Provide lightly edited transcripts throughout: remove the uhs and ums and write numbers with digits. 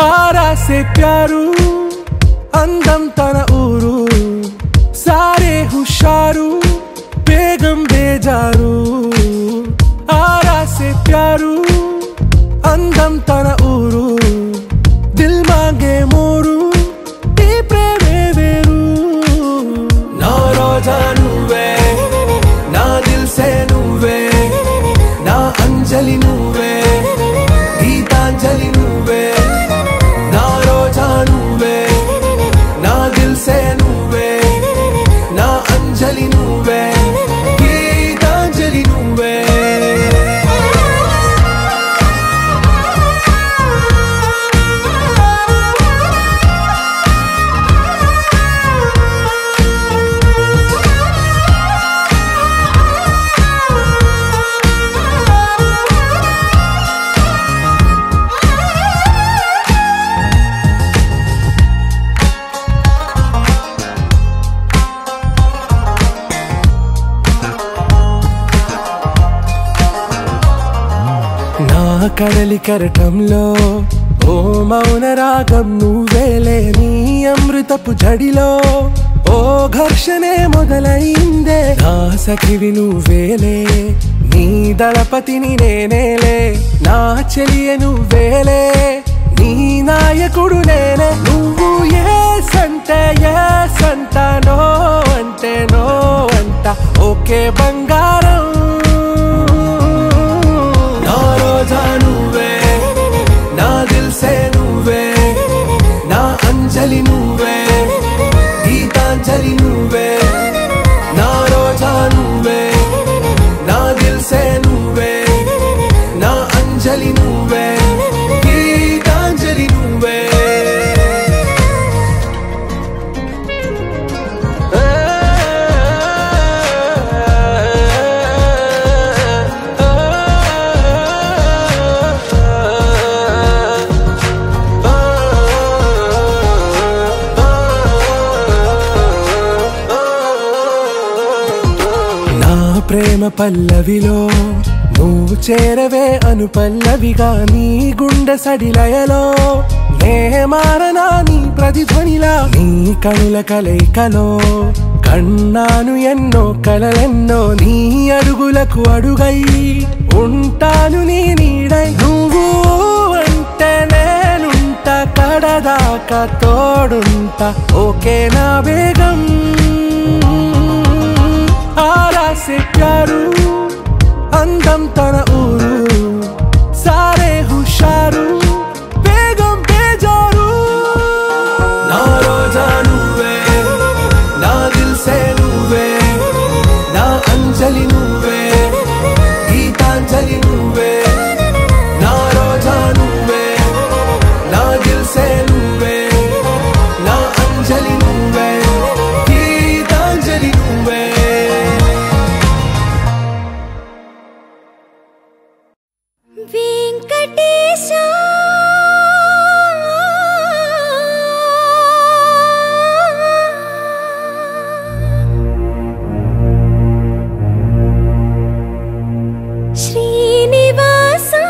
आरा से प्यारू अंदम तन ऊरू सारे हुशारू बेगम बेजारू आरा से प्यारू अंदम तन ऊरू दिल मांगे मोरू ती प्रेमे वेरू ना रोजा नुवे ना दिल से नुवे ना अंजलि नुवे गीतांजलि नुवे ना रोजा नुवे ना दिल से नुवे ना अंजलि नुवे गीतांजलि नुवे కడలి కరటంలో ఓ మౌన రాగం నువ్వేలే నీ అమృతపు జడిలో ఓ ఘర్షణే మొదలైందే నా సఖివి నువ్వేలే నీ దళపతిని నేనేలే నా చెలియ నువ్వేలే నీ నాయకుడు నేనే నువ్వు ఏ సంట నో అంటే నో అంట ఓకే బంగారం रोजा नुवे ना दिल से नुवे ना अंजलि नुवे गीतांजलि नुवे ना रोजा नुवे ना दिल से नुवे ना अंजलि नुवे गीतांजलि नुवे ప్రేమ పల్లవిలో నువ్వు చేరవే అను పల్లవిగా నీ గుండె సడిలయలో నే మారనా నీ ప్రతిధ్వనిలా నీ కనుల కలయికలో కన్నాను ఎన్నో కలలెన్నో నీ అడుగులకు అడుగై ఉంటాను నీ నీడై నువ్వు అంటే నేనుంట కడదాకా తోడుంట ఓకే నా బేగం आरा से प्यारू अंदम तन ऊरू सारे हुशारू बेगम बेजारू ना रोजा नुवे ना दिल से नुवे ना अंजलि नुवे गीतांजलि नुवे ना रोजा नुवे ना दिल से नुवे ना अंजलि नुवे गीतांजलि नुवे వెంకటేశా శ్రీనివాసా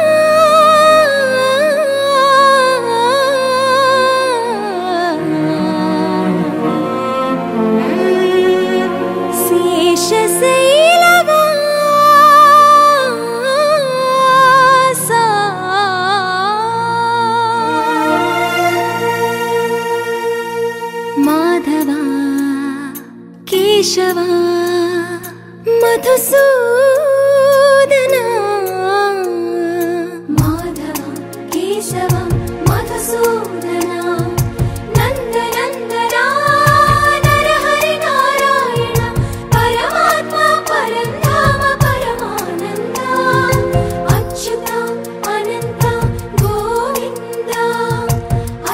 శేషశైలవా మాధవా కేశవా మధుసూదనా మాధవా కేశవా మధుసూదనా నందనందనా నరహరి నారాయణ పరమాత్మ పరంధామ పరమానంద అచ్యుత అనంత గోవింద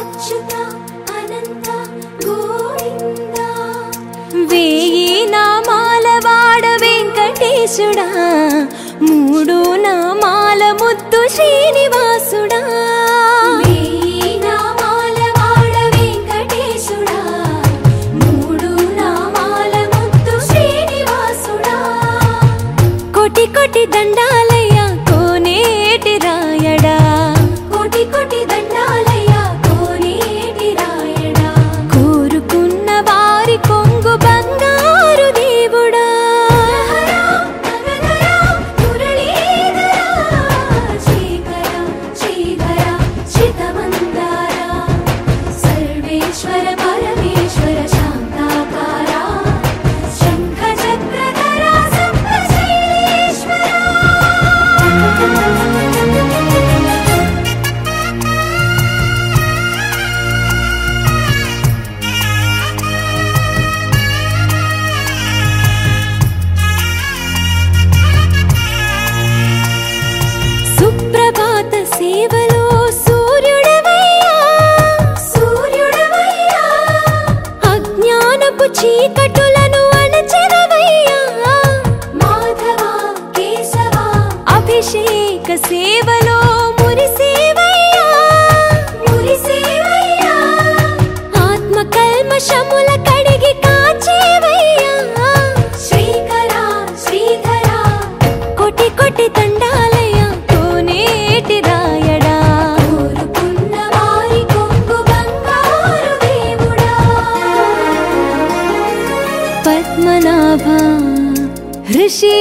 అచ్యుత అనంత గోవింద వేయి నామాల వాడ వెంకటేశుడా మూడు నామాల ముద్దు శ్రీనివాసుడా వేయి నామాల వాడ వెంకటేశుడా మూడు నామాల ముద్దు శ్రీనివాసుడా కోటి కోటి దండాలయ్య కోనేటి రాయడా కోటి కోటి దండాలయ్య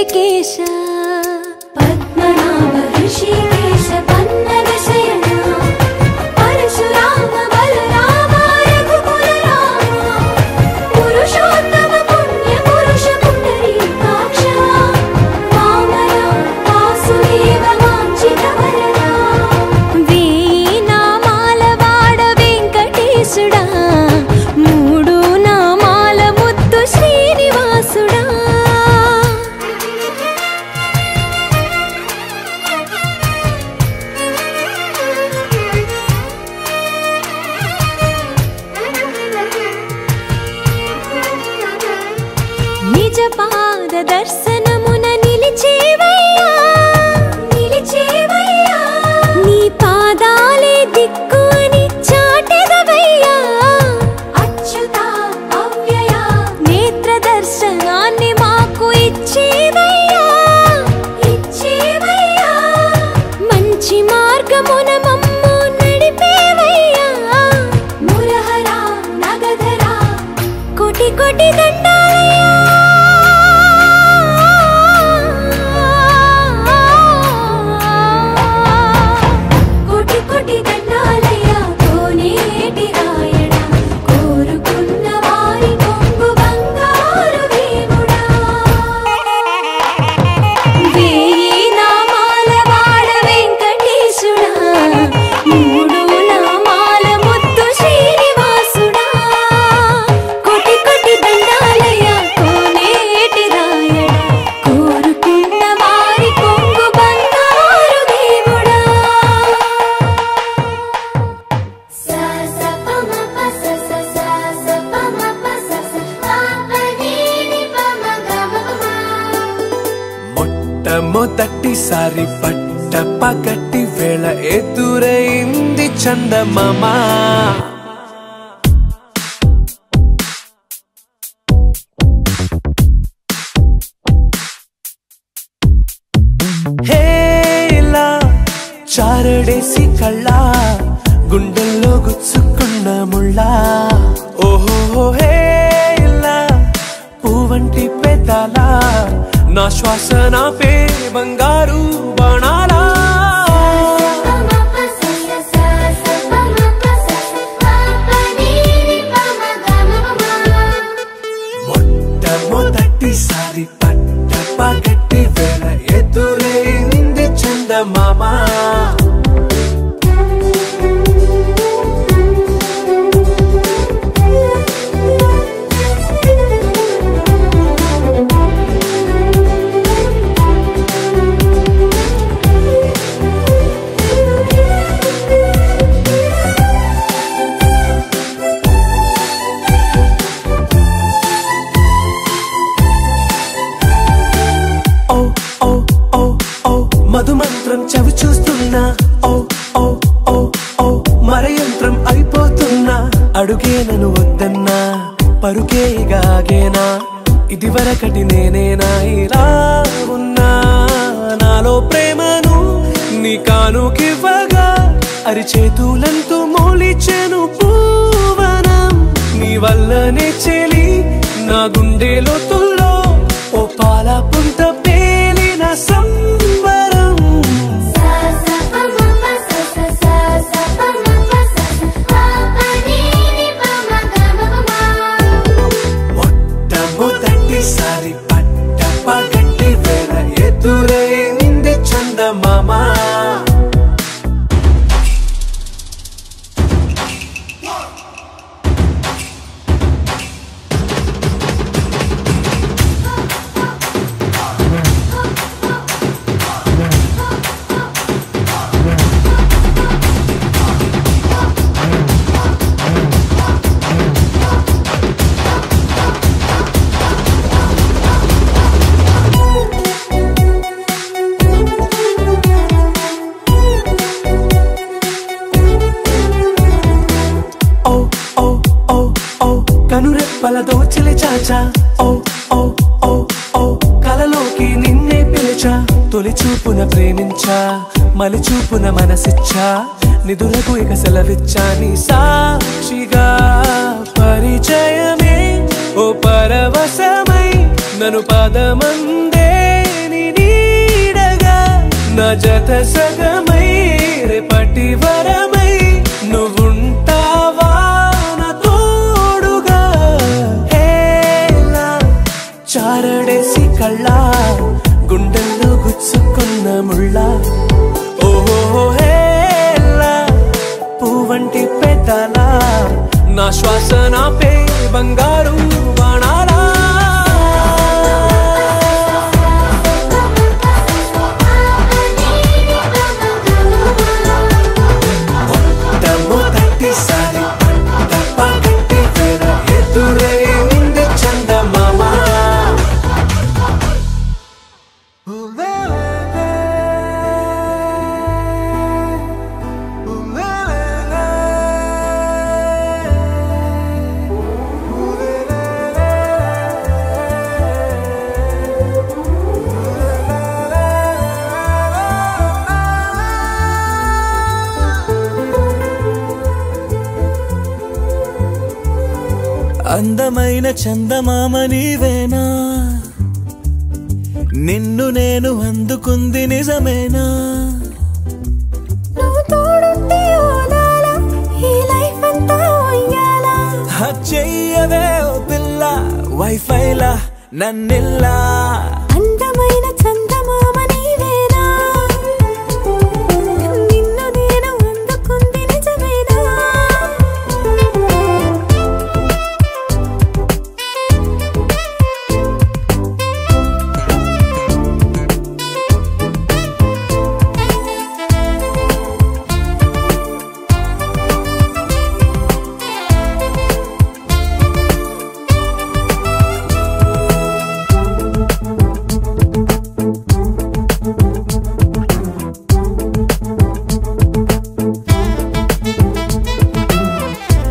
ऋषिकेश पद्मनाभ ऋषिकेश पन्नग शयन परशुराम बलराम रघुकुल राम पुरुषोत्तम पुण्य पुरुष पुंडरीकाक्ष वामन वासुदेव वांछित वरदा वेयि नामाल वाड वेंकटेशुడా మూడు నామాల ముద్దు శ్రీనివాసుడా నిజ పాద దర్శనమున నిలిచేవయ్యా నిలిచేవయ్యా నీ పాదాలే దిక్కు అని చాటెదవయ్యా అచ్యుత అవ్యయ నేత్ర దర్శనాన్ని మాకు ఇచ్చేవయ్యా ఇచ్చేవయ్యా మంచి మార్గమున మమ్ము నడిపేవయ్యా మురహర నగధర కోటి కోటి దండాలయ్యా కోటి కోటి దండాలయ్యా కోనేటి రాయణ కోరుకున్న వారి కొంగు బంగారు దేవుడా వేయి నామాల వాడ వెంకటేశుడా మూడు నామాల ముద్దు శ్రీనివాసుడా కోటి కోటి దండాలయ్యా కోనేటి రాయణ కోరుకున్న వారి కొంగు బంగారు దేవుడా సా సా ప మ ప స స సా సా ప మ ప స స ప ప ని ని ప మ గ మ ప మ మొట్టమొదటిసారి పట్ట పగటి వేళ ఎదురైంది చందమామ హేలా చారడేసి కళ్ళ గుండెల్లో గుచ్చుకున్న ముళ్ళ ఓహో హేలా పువ్వంటి పెదాల నా శ్వాస నాపే బంగారు బాణాలా ప మ ప స స సా సా ప మ ప స స ప ప ని ని ప మ గ మ ప మ మొట్టమొదటిసారి పట్ట పగటి వేళ ఎదురైంది చందమామ ఓ ఓ ఓ ఓ మధుమంత్రం చవి చూస్తున్నా ఓ ఓ ఓ ఓ మరయంత్రం అయిపోతున్నా అడుగే నన్ను వద్దన్నా పరుకేగాగేనా ఇది వరకటి నేనేనా ఇలా ఉన్నా నాలో ప్రేమను నీ కానుకివ్వగా అరిచేతులంతో మోలిచెను పూవనం నీ వల్లనే చెలి నా గుండెలో తుల్లో ఓ పాల పుంత పేలిన సంబరం సా సా ప మ ప స స సా సా ప మ ప స స ప ప ని ని ప మ గ మ ప మ మొట్టమొదటిసారి పట్ట పగటి వేళ ఎదురైంది చందమామ కనురెప్పల దోచిలి చాచా ఓ ఓ ఓ ఓ కలలోకి నిన్నే పిలిచా తొలి చూపున ప్రేమించా మలి చూపున మనసిచ్చా నిదురకు ఇక సెలవిచ్చా నీ సాక్షిగా పరిచయమే ఓ పరవశమై నన్ను పదమందే నా జత సగమై రేపటి వరమై నువ్వుంటావా నా తోడుగా హేలా చారడేసి కళ్ళ గుండెల్లో గుచ్చుకున్న ముళ్ళ ఓహో హేలా పువ్వంటి పెదాల నా శ్వాస నాపే బంగారు బాణాలా అందమైన చందమామ నీవేనా నిన్ను నేను అందుకుంది నిజమేనా నువ్వు తోడుంటే ఓదాల ఈ లైఫ్ అంతా ఉయ్యాలా చెయ్యవే ఓ పిల్ల వైఫైలా నన్నిల్లా అందమైన చందమామ నీవేనా నిన్ను నేను అందుకుంది నిజమేనా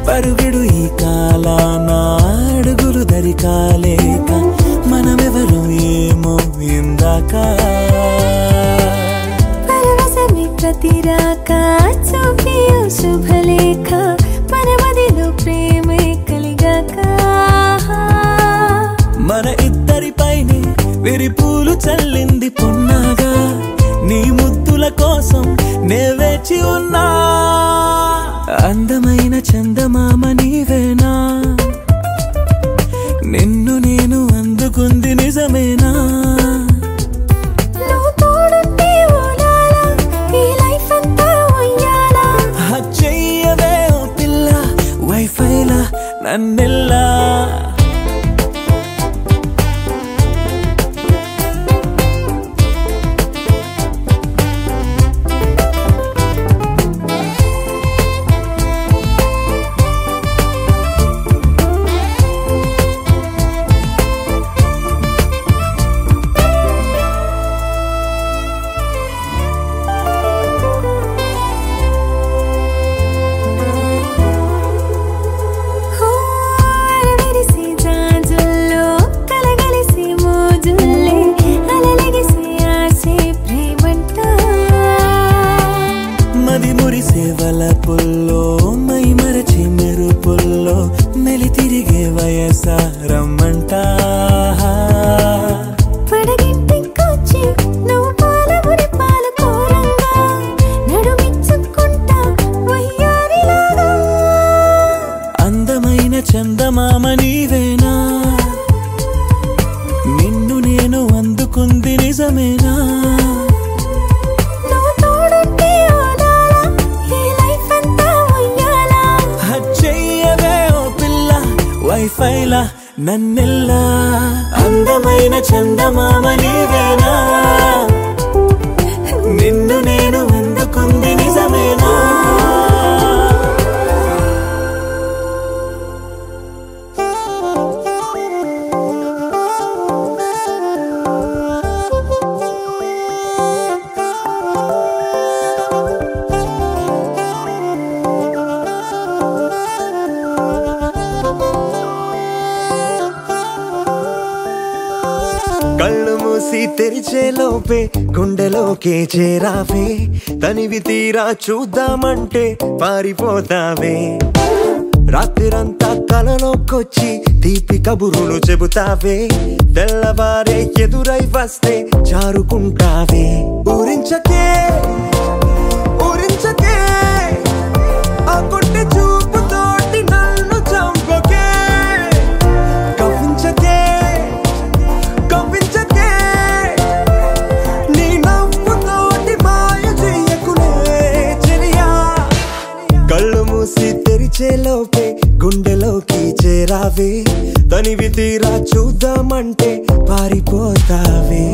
పరుగుడు ఈ కాలాన అడుగులు దరికాలేక మనమెవరు ఏమో ఇందాక పరవశమే ప్రతిరాక చూపి శుభలేఖ మన మదిలో ప్రేమే కలిగాక మన ఇద్దరిపైనే విరిపూలు చల్లింది పొన్నాగా నీ ముద్దుల కోసం నే వేచి ఉన్నా అందమైన చందమామ నీవేనా నిన్ను నేను అందుకుంది నిజమేనా నువ్వు తోడుంటే ఓదాల ఈ లైఫ్ అంతా ఉయ్యాలా చెయ్యవే ఓ పిల్ల వైఫైలా నన్నిల్లా పుల్లో మై మరచి మెరుపుల్లో మెలి తిరిగే వయసారమ్మంట పడగింటికొచ్చి నువ్వు పాలబురి పాలు కోరంగా నడుమిచ్చుకుంటా వయ్యారిలాగా అందమైన చందమామ నీవేనా నిన్ను నేను అందుకుంది నిజమేనా వైఫైలా నన్నిల్లా అందమైన చందమామ నీవేనా నిన్ను నేను అందుకుంది నిజమేనా కళ్ళు మూసి తెరిచేలోపే గుండెలోకే చేరావే తనివి తీరా చూద్దామంటే పారిపోతావే రాత్రిరంతా కలలోకొచ్చి తీపి కబురులు చెబుతావే తెల్లవారే ఎదురై వస్తే జారుకుంటావే ఊరించకే ఊరించకే ఆ కొట్టి చూపుతోటి నన్ను చంపకే కవ్వించకే కవ్వించకే నీ నవ్వుతోటి మాయ చెయ్యకునే చెలియా కళ్ళు మూసి తెరిచేలోపే గుండెలోకి చేరావే తనివి తీరా చూద్దామంటే పారిపోతావే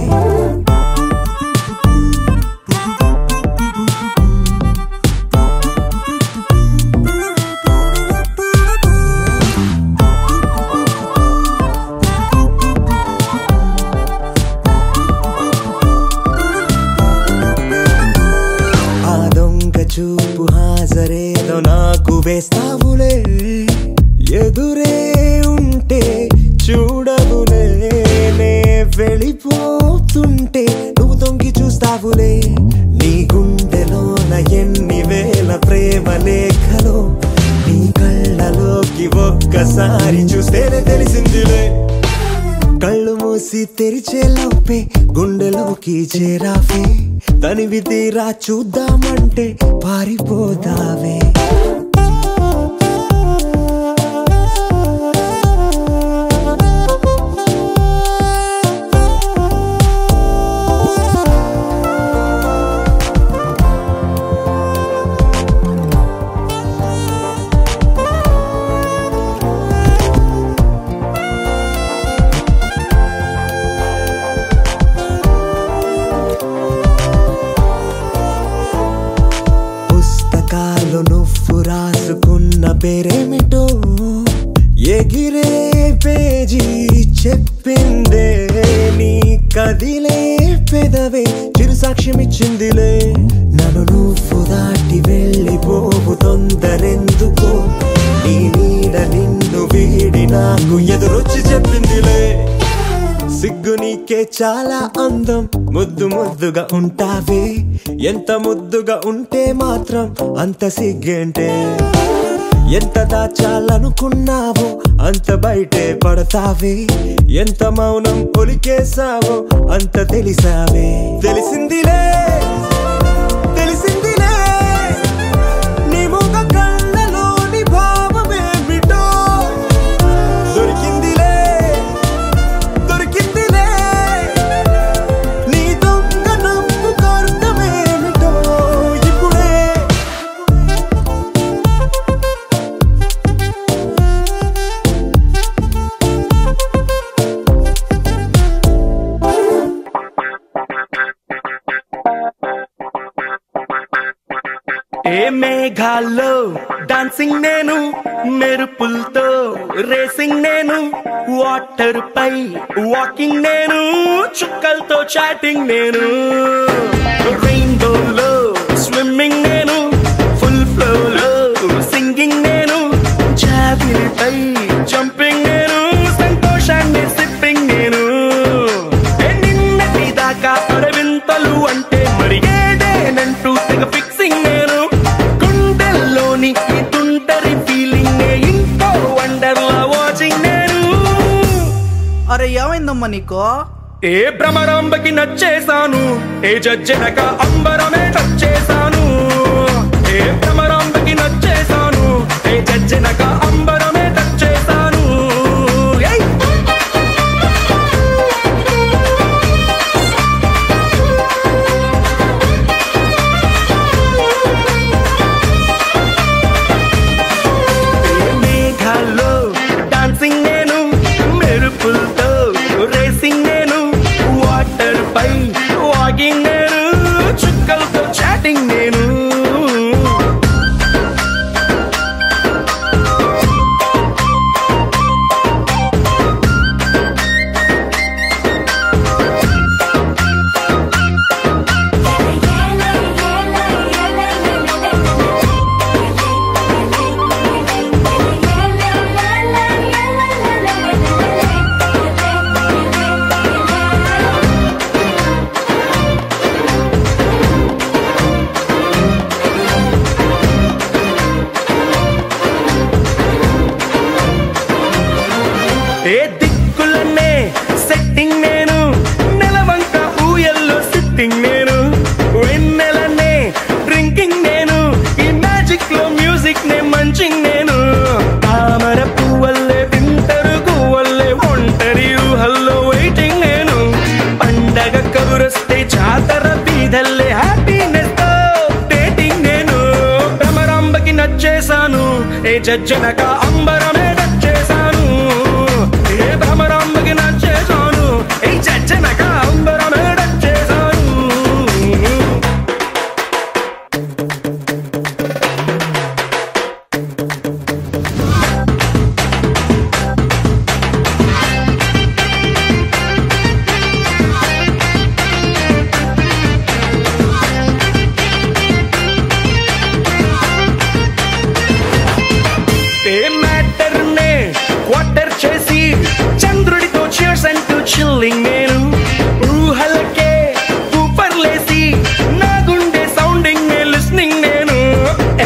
ఆ దొంగ చూపు హాజరేదో నాకు వేస్తావులే ఎదురే ఉంటే చూడవులే నే వెళ్ళిపోతుంటే నువ్వు తొంగి చూస్తావులే నీ గుండెలోన ఎన్ని వేల ప్రేమ లేఖలో నీ కళ్ళలోకి ఒక్కసారి చూస్తేనే తెలిసిందిలే కళ్ళు మూసి తెరిచేలోపే గుండెలోకి చేరావే తనివి తీరా చూద్దామంటే పారిపోతావే నువ్వు రాసుకున్న పేరేమిటో ఎగిరే పేజీ చెప్పిందే నీ కదిలే పెదవే చిరు సాక్ష్యమిచ్చిందిలే నన్ను నువ్వు దాటి వెళ్ళిపోవు తొందరెందుకో నీ నీడ నిన్ను వీడి నాకు ఎదురొచ్చి చెప్పిందిలే సిగ్గు నీకే చాలా అందం ముద్దు ముద్దుగా ఉంటావే ఎంత ముద్దుగా ఉంటే మాత్రం అంత సిగ్గేంటే ఎంత దాచాలనుకున్నావో అంత బయటే పడతావే ఎంత మౌనం ఒలికేసావో అంత తెలిసావే తెలిసిందిలే తెలిసిందిలే నీ ముఖ కళ్ళలోని భావమేమిటో దొరికిందిలే దొరికిందిలే నీ దొంగ నవ్వు కారణమేమిటో ఇప్పుడే ఏ మేఘాల్లో డాన్సింగ్ నేను మెరుపులతో రేసింగ్ నేను వాటర్ పై వాకింగ్ నేను చుక్కలతో చాటింగ్ నేను రెయిన్బోలో స్విమ్మింగ్ నేను ఫుల్ ఫ్లోలో సింగింగ్ నేను జాబిలిపై జంపింగ్ నేను సంతోషాన్ని సిప్పింగ్ నేను నిన్నటి దాకా అడవింతలు అంటే మరి ఏదేనంటూ తెగ ఫిక్సింగ్ నేను గుండెల్లోని ఈ తుంటరి ఫీలింగ్ ఇంకో వండర్లా వాచింగ్ నేను అరే ఏమైందమ్మా నీకో ఏ భ్రమరాంబకి నచ్చేసాను ఏ జజ్జనక అంబరమే టచ్చేసాను ఏ భ్రమరాంబకి నచ్చేసాను ఏ జజ్జనక అంబరమే టచ్చేసాను మేఘాల్లో డాన్సింగ్ నేను మెరుపులతో రేసింగ్ నేను వాటర్ పై వాకింగ్ నేను చుక్కలతో చాటింగ్ నేను ఏ జజ్జనక అంబరమే చేశాను ఏ భ్రమరాంబకి నచ్చేశాను ఏ జజ్జనక అంబరమే చేశాను క్వార్టర్ చేసి చంద్రుడితో cheers అంటూ చిల్లింగ్ నేను ఊహలకే ఊపర్లేసి నా గుండె సౌండింగ్ లిస్నింగ్ నేను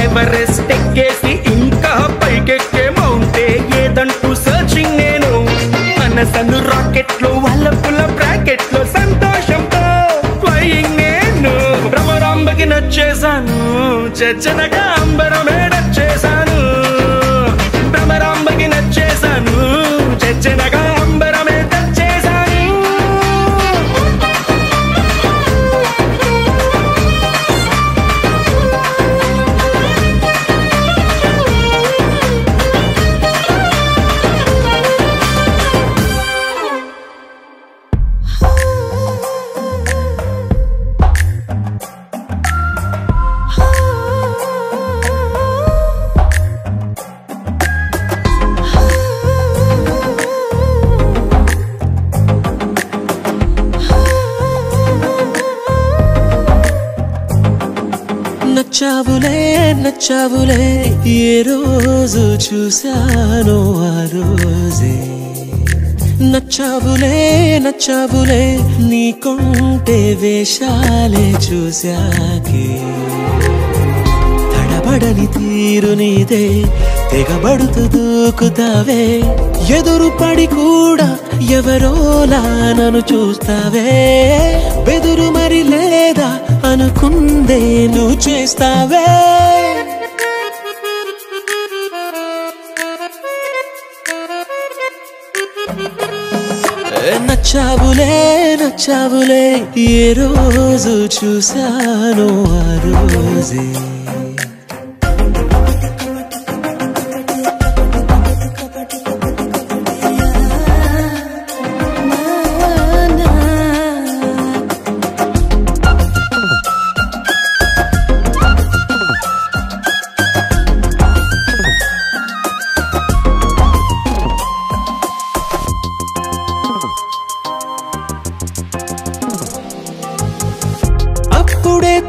ఎవరెస్ట్ ఎక్కేసి ఇంకా పైకెక్కే మౌంటే ఏదంటూ సర్చింగ్ నేను మనసను రాకెట్ లో వల్లపుల బ్రాకెట్ లో సంతోషంతో ఫ్లయింగ్ నేను భ్రమరాంబకి నచ్చేశాను జజ్జనగా అంబరమే నచ్చేశాను భ్రమరాంబకి నచ్చేశాను జజ్జనగా అంబరమే నచ్చేశాను నచ్చావులే నచ్చావులే ఏ రోజు చూశానో ఆ రోజే నచ్చావులే నచ్చావులే నీకుంటే వేషాలే చూశాకే తడబడని తీరు నీదే తెగబడుతూ దూకుతావే ఎదురు పడి కూడా ఎవరోలా నన్ను చూస్తావే బెదురు మరి లేదా అనుకుందే నువ్వు చేస్తావే నచ్చావులే నచ్చావులే ఏ రోజు చూశానో ఆ రోజే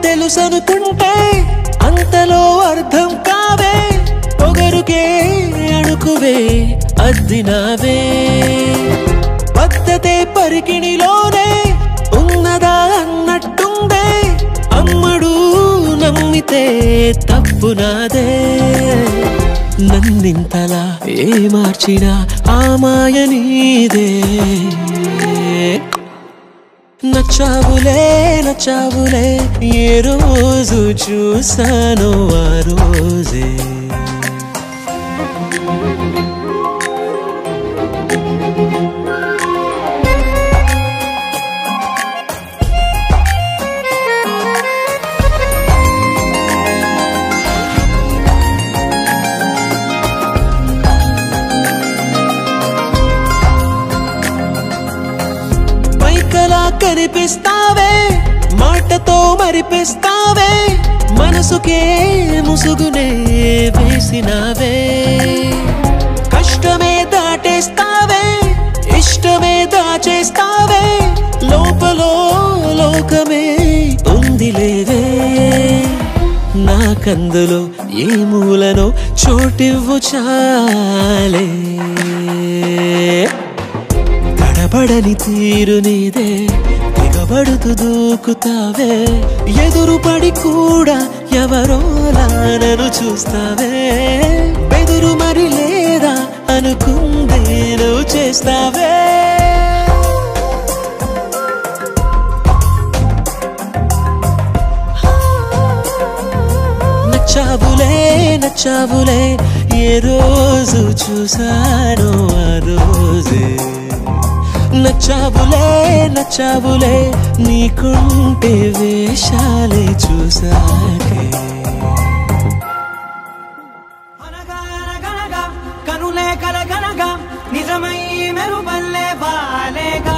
తెలుసనుకుంటే అంతలో అర్థం కావే పొగరుకే అణుకువే అద్దినావే పద్ధతే పరికిణిలోనే ఉన్నదా అన్నట్టుందే అమ్మడు నమ్మితే తప్పు నాదే నన్నింతలా ఏ మార్చినా ఆ మాయ నీదే నచ్చావులే నచ్చావులే ఏ రోజు చూశానో ఆ రోజే కనిపిస్తావే మాటతో మరిపిస్తావే మనసుకే ముసుగునే వేసినావే కష్టమే దాటేస్తావే ఇష్టమే దాచేస్తావే లోపలో లోకమే ఉందిలేవే నాకందులో ఏ మూలనో చోటివ్వు చాలే తడబడని తీరు నీదే తెగబడుతూ దూకుతావే ఎదురు పడి కూడా ఎవరోలా నన్ను చూస్తావే బెదురు మరి లేదా అనుకుందే నువ్వు చేస్తావే నచ్చావులే నచ్చావులే ఏ రోజు చూశానో ఆ రోజే నచ్చావులే నచ్చావులే నీకుంటే వేషాలే చూసాకే మెరుపల్లే వాలేగా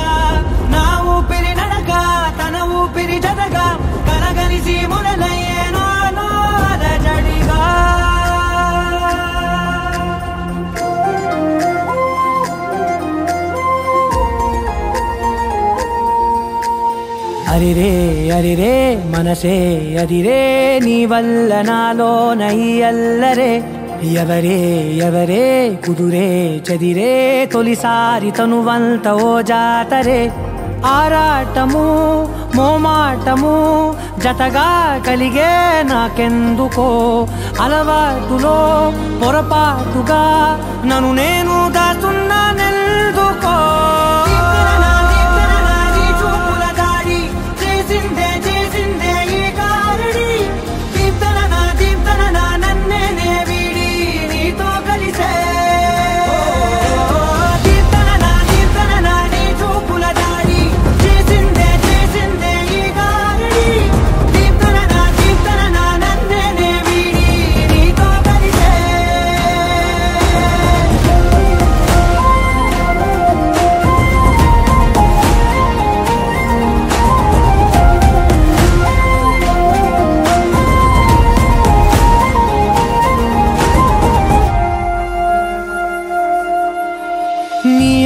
నా ఊపిరి నడక తన ఊపిరి జతగా కలగలిసి మొదలయ్యే నాలో అలజడిగా అరిరే అరిరే మనసే అదిరే నీ వల్ల నాలో నై అల్లరే ఎవరే ఎవరే కుదురే చదిరే తొలిసారి తనువంత ఓ జాతరే ఆరాటము మోమాటము జతగా కలిగే నాకెందుకో అలవాటులో పొరపాటుగా నన్ను నేను దాస్తున్నానెందుకో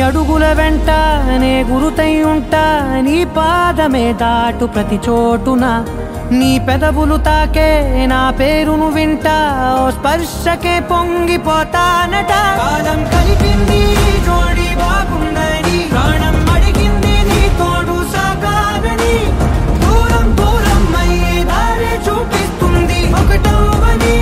అడుగుల వెంట నే గురుతై ఉంటా నీ పాదమే దాటు ప్రతి చోటున నీ పెదవులు తాకే నా పేరును వింటా ఓ స్పర్శకే పొంగిపోతానట కాలం కలిపింది జోడి బాగుందని ప్రాణం అడిగింది నీ తోడు సాగాలని దూరం దూరం అయ్యే దారి చూపిస్తుంది ఒకటవని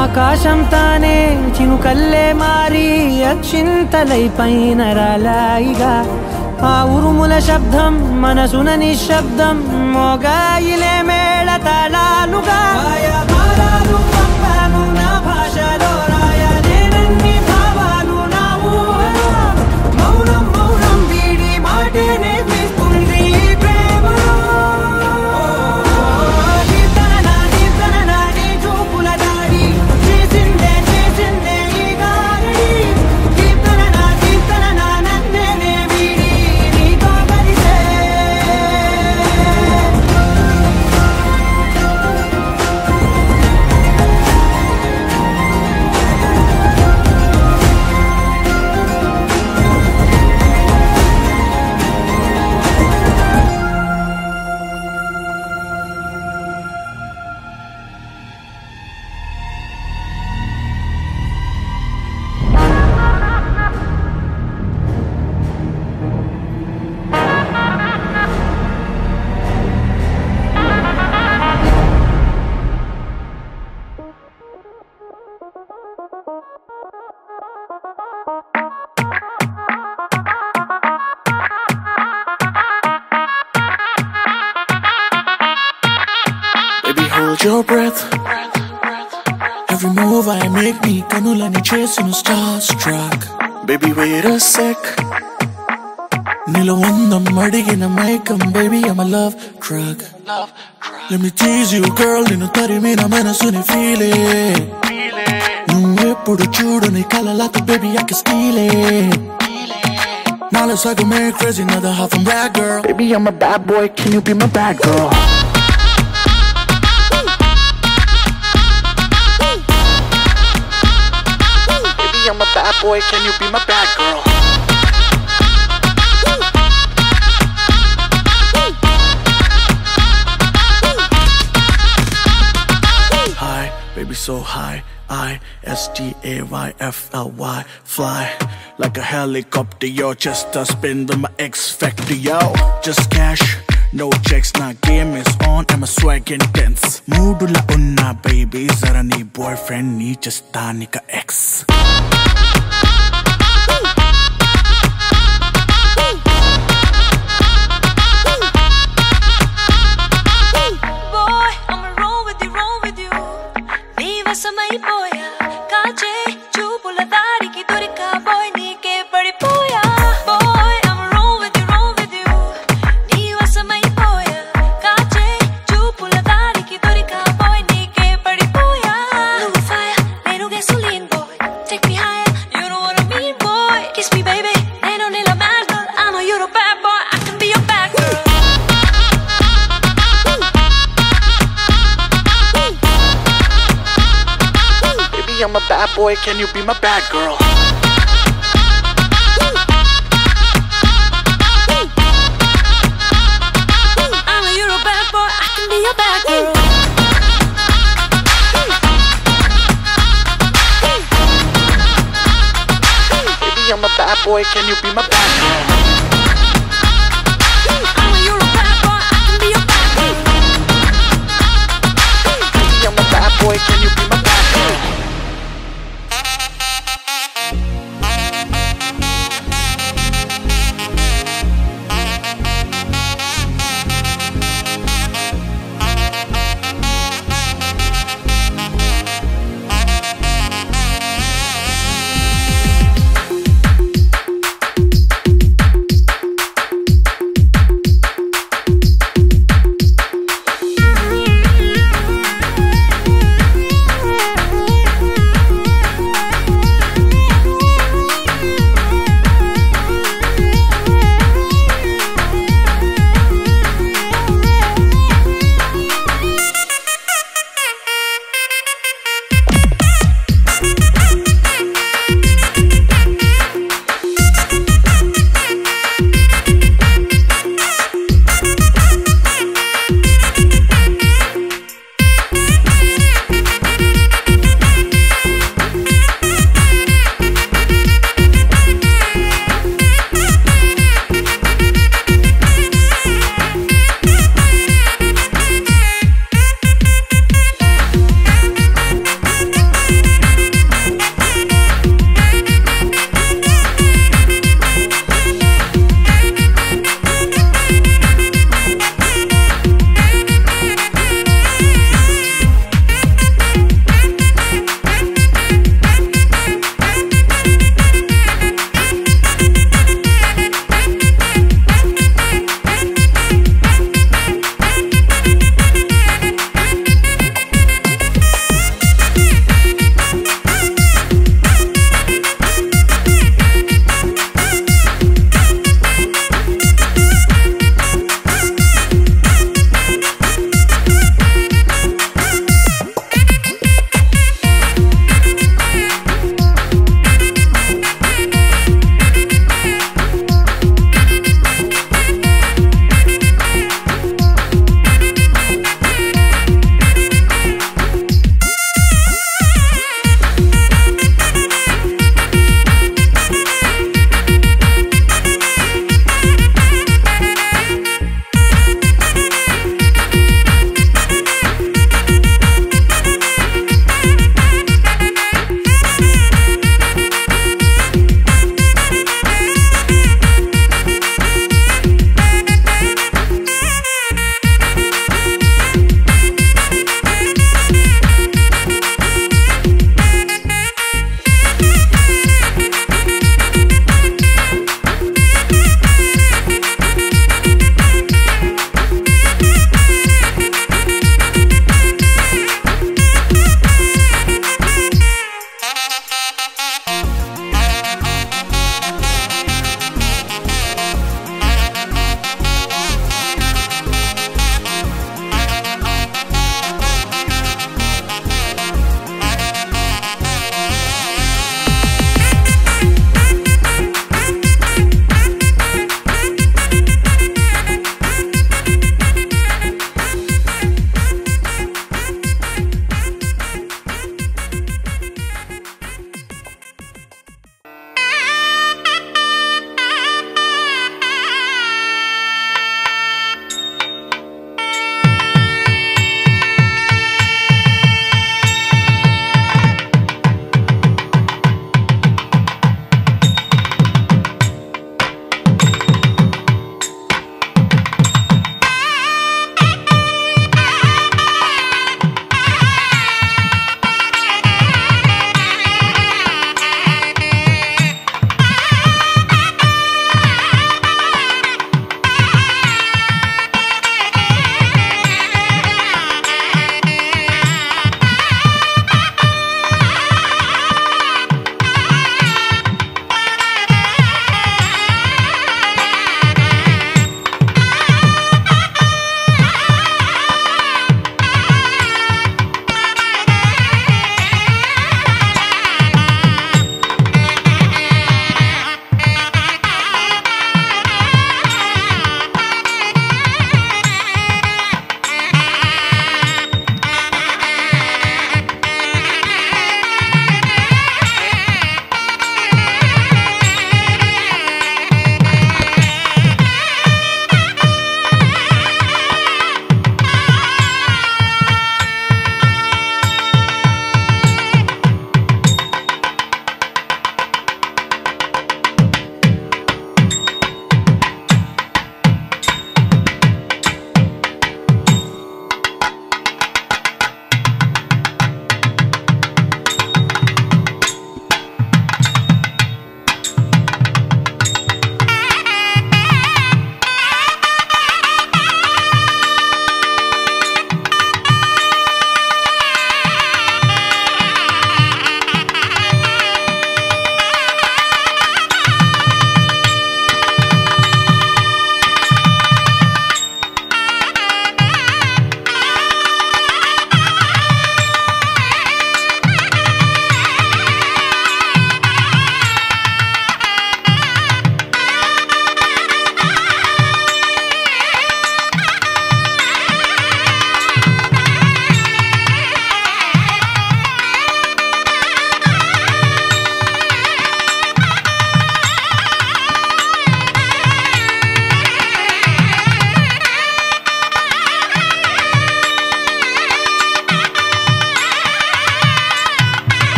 ఆకాశం తానే చినుకల్లే మారి అక్షింతలై పైన రాలాయిగా ఆ ఉరుముల శబ్దం మనసున నిశ్శబ్దం మోగాయిలే మేళ తాళాలుగా పంపాను నా భాషలో రాయలేనన్ని భావాలు నా ఊహలో మౌనం మౌనం వీడి మాటే నేర్పిస్తుంది ప్రేమలో Hold your breath. Every move I make me kanulani chasing starstruck. Baby wait a sec. Nilo vandam adigina maikam baby I'm a love drug. Let me tease you girl ninu tarimina manasuni feel it. Nuvu eppudu chudani kalalata baby I can steal it. Now let's go make crazy another half I'm bad girl. Baby I'm a bad boy can you be my bad girl? I'm a bad boy, can you be my bad girl? High, baby so high F-L-Y, fly like a helicopter, yo. Just a spin to my X factor, yo. Just cash, no checks, na game is on, I'm a swag intense. Moodula unna baby, zara nee boyfriend nee just tanika ex. సమయిపోయా కాచే చూపుల దారికి దొరికా boy నీకే పడిపోయా boy I'm wrong with you నీ వసమైపోయా కాచే చూపుల దారికి దొరికా boy నీకే పడిపోయా నువ్వు fire నేను gasoline boy take me higher you know what I mean boy kiss me baby నేను నీలా mad girl I know you're a bad boy I can be your bad girl I'm a bad boy, can you be my bad girl? I know you're a bad boy, I can be your bad girl. Baby, I'm a bad boy, can you be my bad girl? I know you're a bad boy, I can be your bad girl. Baby, I'm a bad boy, can you be my bad girl?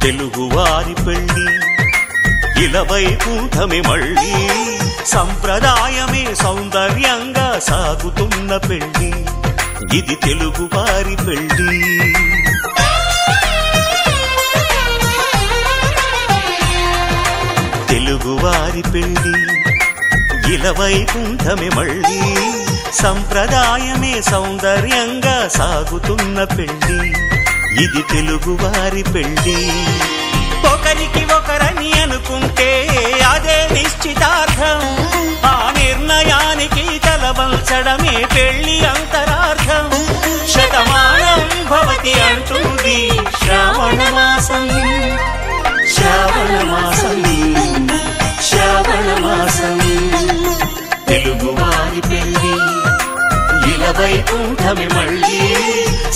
తెలుగువారి పెళ్లి ఇలవైకుంఠమే మళ్ళీ సంప్రదాయమే సౌందర్యంగా సాగుతున్న పెళ్లి ఇది తెలుగువారి పెళ్లి తెలుగువారి పెళ్లి ఇలవైకుంఠమే మళ్ళీ సంప్రదాయమే సౌందర్యంగా సాగుతున్న పెళ్లి ఇది తెలుగువారి పెళ్లి ఒకరికి ఒకరని అనుకుంటే అదే నిశ్చితార్థం ఆ నిర్ణయానికి తలవంచడమే పెళ్లి అంతరార్థం శతమానం భవతి అంటుంది శ్రావణ మాసం శ్రావణ మాసం శ్రావణ మాసం తెలుగువారి పెళ్లి ఇలవైకుంఠమే మళ్ళీ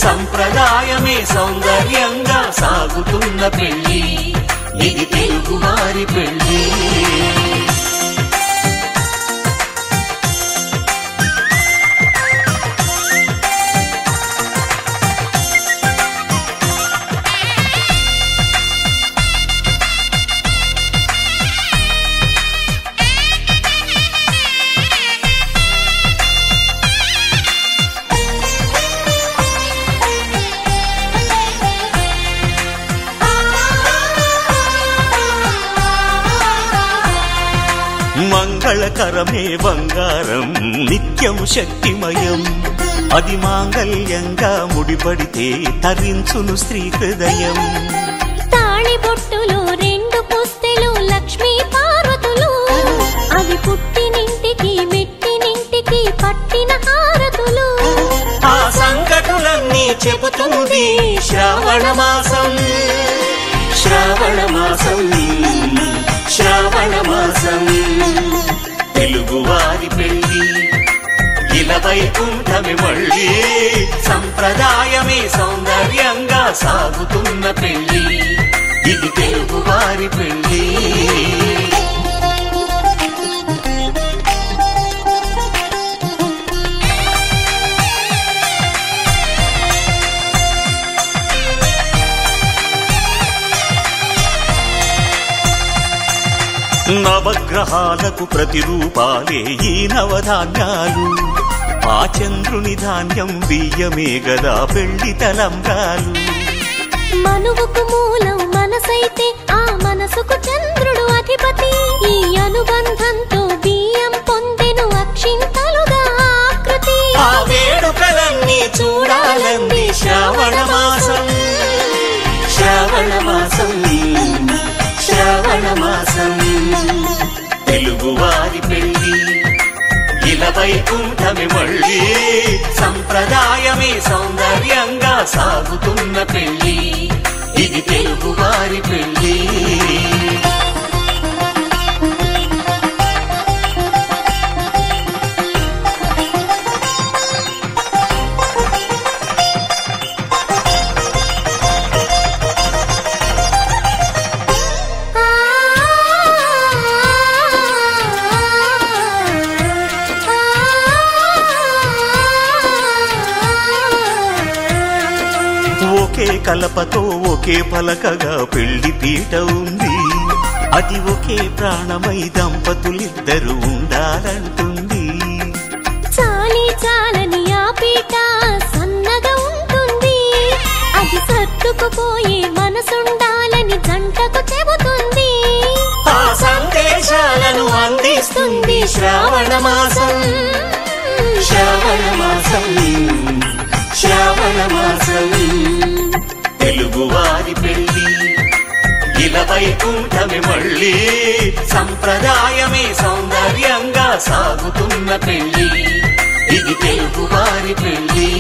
సంప్రదాయమే సౌందర్యంగా సాగుతున్న పెళ్లి ఇది తెలుగువారి పెళ్లి మంగళకరమే బంగారం నిత్యం శక్తిమయం అది మాంగళ్యంగా ముడిపడితే తరించును స్త్రీ హృదయం తాళి బొట్టులో రెండు పుస్తెలు లక్ష్మీ పార్వతులు అవి పుట్టినింటికి మెట్టినింటికి పట్టిన హారతులు ఆ సంకటులన్నీ చెబుతుంది శ్రావణ మాసం శ్రావణ మాసం శ్రావణ మాసం తెలుగువారి పెళ్లి ఇలవైకుంఠమే మళ్ళీ సంప్రదాయమే సౌందర్యంగా సాగుతున్న పెళ్లి ఇది తెలుగువారి పెళ్లి నవగ్రహాలకు ప్రతిరూపాలే ఈ నవధాన్యాలు ఆ చంద్రుని ధాన్యం బియ్యమే గదా పెళ్లి తలంబ్రాలు మనువుకు మూలం మనసైతే ఆ మనసుకు చంద్రుడు అధిపతి ఈ అనుబంధంతో బియ్యం పొందెను అక్షింతలుగా ఆకృతి ఆ వేడుకలన్నీ చూడాలంది శ్రావణ మాసం శ్రావణ మాసం శ్రావణ మాసం తెలుగువారి పెళ్లి ఇలవైకుంఠమే మళ్ళీ సంప్రదాయమే సౌందర్యంగా సాగుతున్న పెళ్లి ఇది తెలుగువారి పెళ్లి ఒకే కలపతో ఒకే పలకగా పెళ్లి పీట ఉంది అది ఒకే ప్రాణమై దంపతులిద్దరు ఉండాలంటుంది చాలి చాలని ఆ పీట సన్నగా ఉంటుంది అది సర్దుకుపోయే మనసుండాలని జంటకు చెబుతుంది ఆ సందేశాలను అందిస్తుంది శ్రావణ మాసం శ్రావణ మాసం శ్రావణ మాసం తెలుగువారి పెళ్లి ఇలవైకుంఠమే మళ్ళీ సంప్రదాయమే సౌందర్యంగా సాగుతున్న పెళ్లి ఇది తెలుగువారి పెళ్లి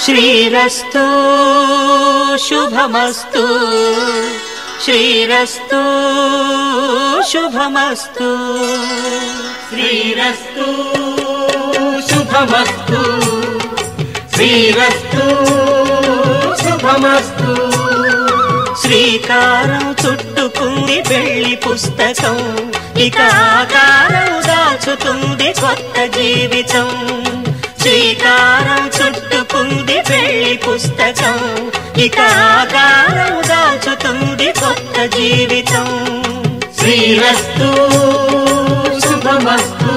శ్రీరస్తు శుభమస్తు శ్రీరస్తు శుభమస్తు శ్రీరస్తు శుభమస్తు శ్రీరస్తు శుభమస్తు శ్రీకారం చుట్టుకుంది పెళ్లి పుస్తకం ఇక ఆకారం దాచుతుంది కొత్త జీవితం శ్రీకారం చుట్టుకుంది పెళ్లి పుస్తకం ఇక ఆకారం దాచుతుంది కొత్త జీవితం శ్రీరస్తు శుభమస్తు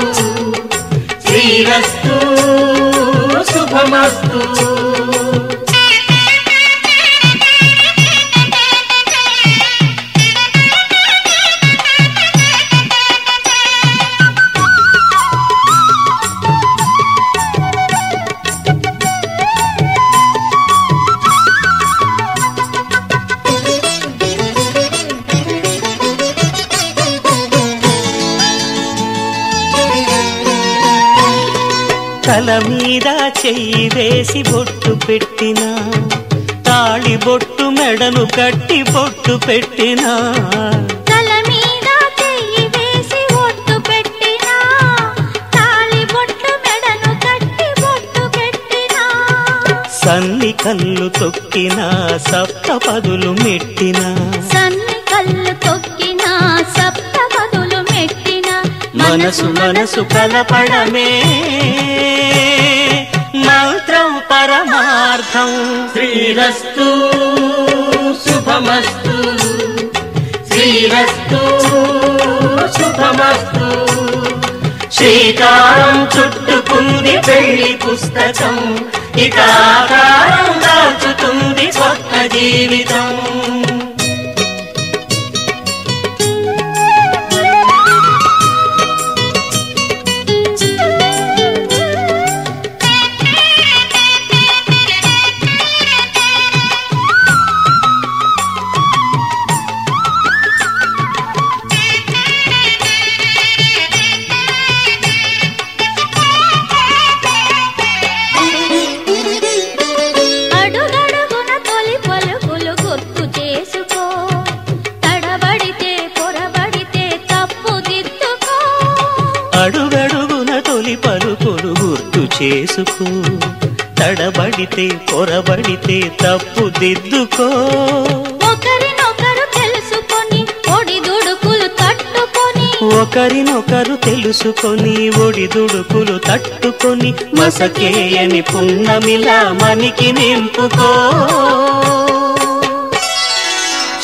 శ్రీరస్తు శుభమస్తు తల మీద చెయ్యి వేసి బొట్టు పెట్టినా తాళి బొట్టు మెడను కట్టి బొట్టు పెట్టినా తల మీద చెయ్యి వేసి బొట్టు పెట్టినా తాళి బొట్టు మెడను కట్టి బొట్టు పెట్టినా సన్ని కళ్ళు తొక్కినా సప్త పదులు మెట్టినా సన్ని కళ్ళు తొక్కినా సప్త పదులు మెట్టినా మనసు మనసు కలపడమే మంత్రం పరమార్థం శ్రీరస్తు శుభమస్తు శ్రీరస్తు శుభమస్తు శ్రీకారం చుట్టుకుంది పెళ్లి పుస్తకం ఇక ఆకారం దాచుతుంది కొత్త జీవితం చేసుకో తడబడితే పొరబడితే తప్పు దిద్దుకో ఒకరినొకరు తెలుసుకొని ఒడిదుడుకులు తట్టుకొని ఒకరినొకరు తెలుసుకొని ఒడిదుడుకులు తట్టుకొని మసకేయని పున్నమిలా మనికి నింపుకో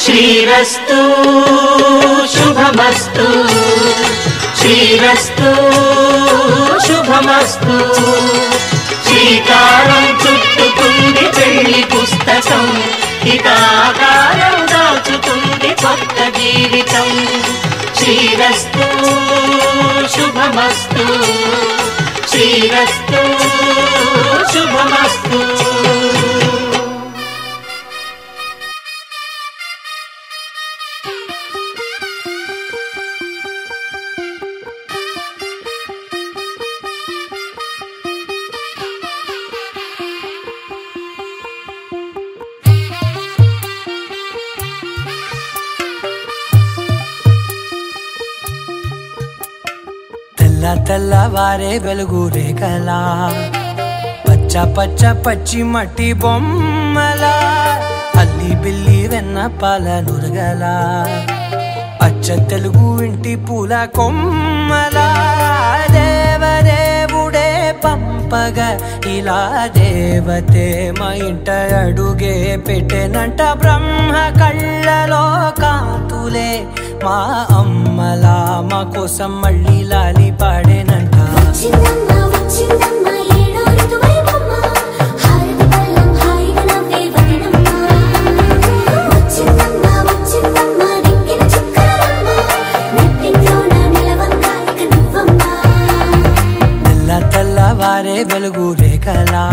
శ్రీరస్తు శుభమస్తు శ్రీరస్తు శుభమస్తు శ్రీకారం చుట్టుకుంది పెళ్లి పుస్తకం ఇక ఆకారం దాచుతుంది కొత్త జీవితం శ్రీరస్తు శుభమస్తు శ్రీరస్తు శుభమస్తు తెల్లవారే వెలుగు రేఖలా పచ్చ పచ్చ పచ్చి మట్టి బొమ్మలా అల్లి బిల్లి వెన్న పాల నురగలా అచ్చ తెలుగు ఇంటి పూల కొమ్మలా దేవదేవుడే పంపగా ఇలా దేవతే మా ఇంట అడుగే పెట్టెనంట బ్రహ్మ కళ్ళలో కాంతులే మా అమ్మలా మా కోసం మళ్ళీ లాలి పాడేనంట తెల్లవారే వెలుగు రేఖలా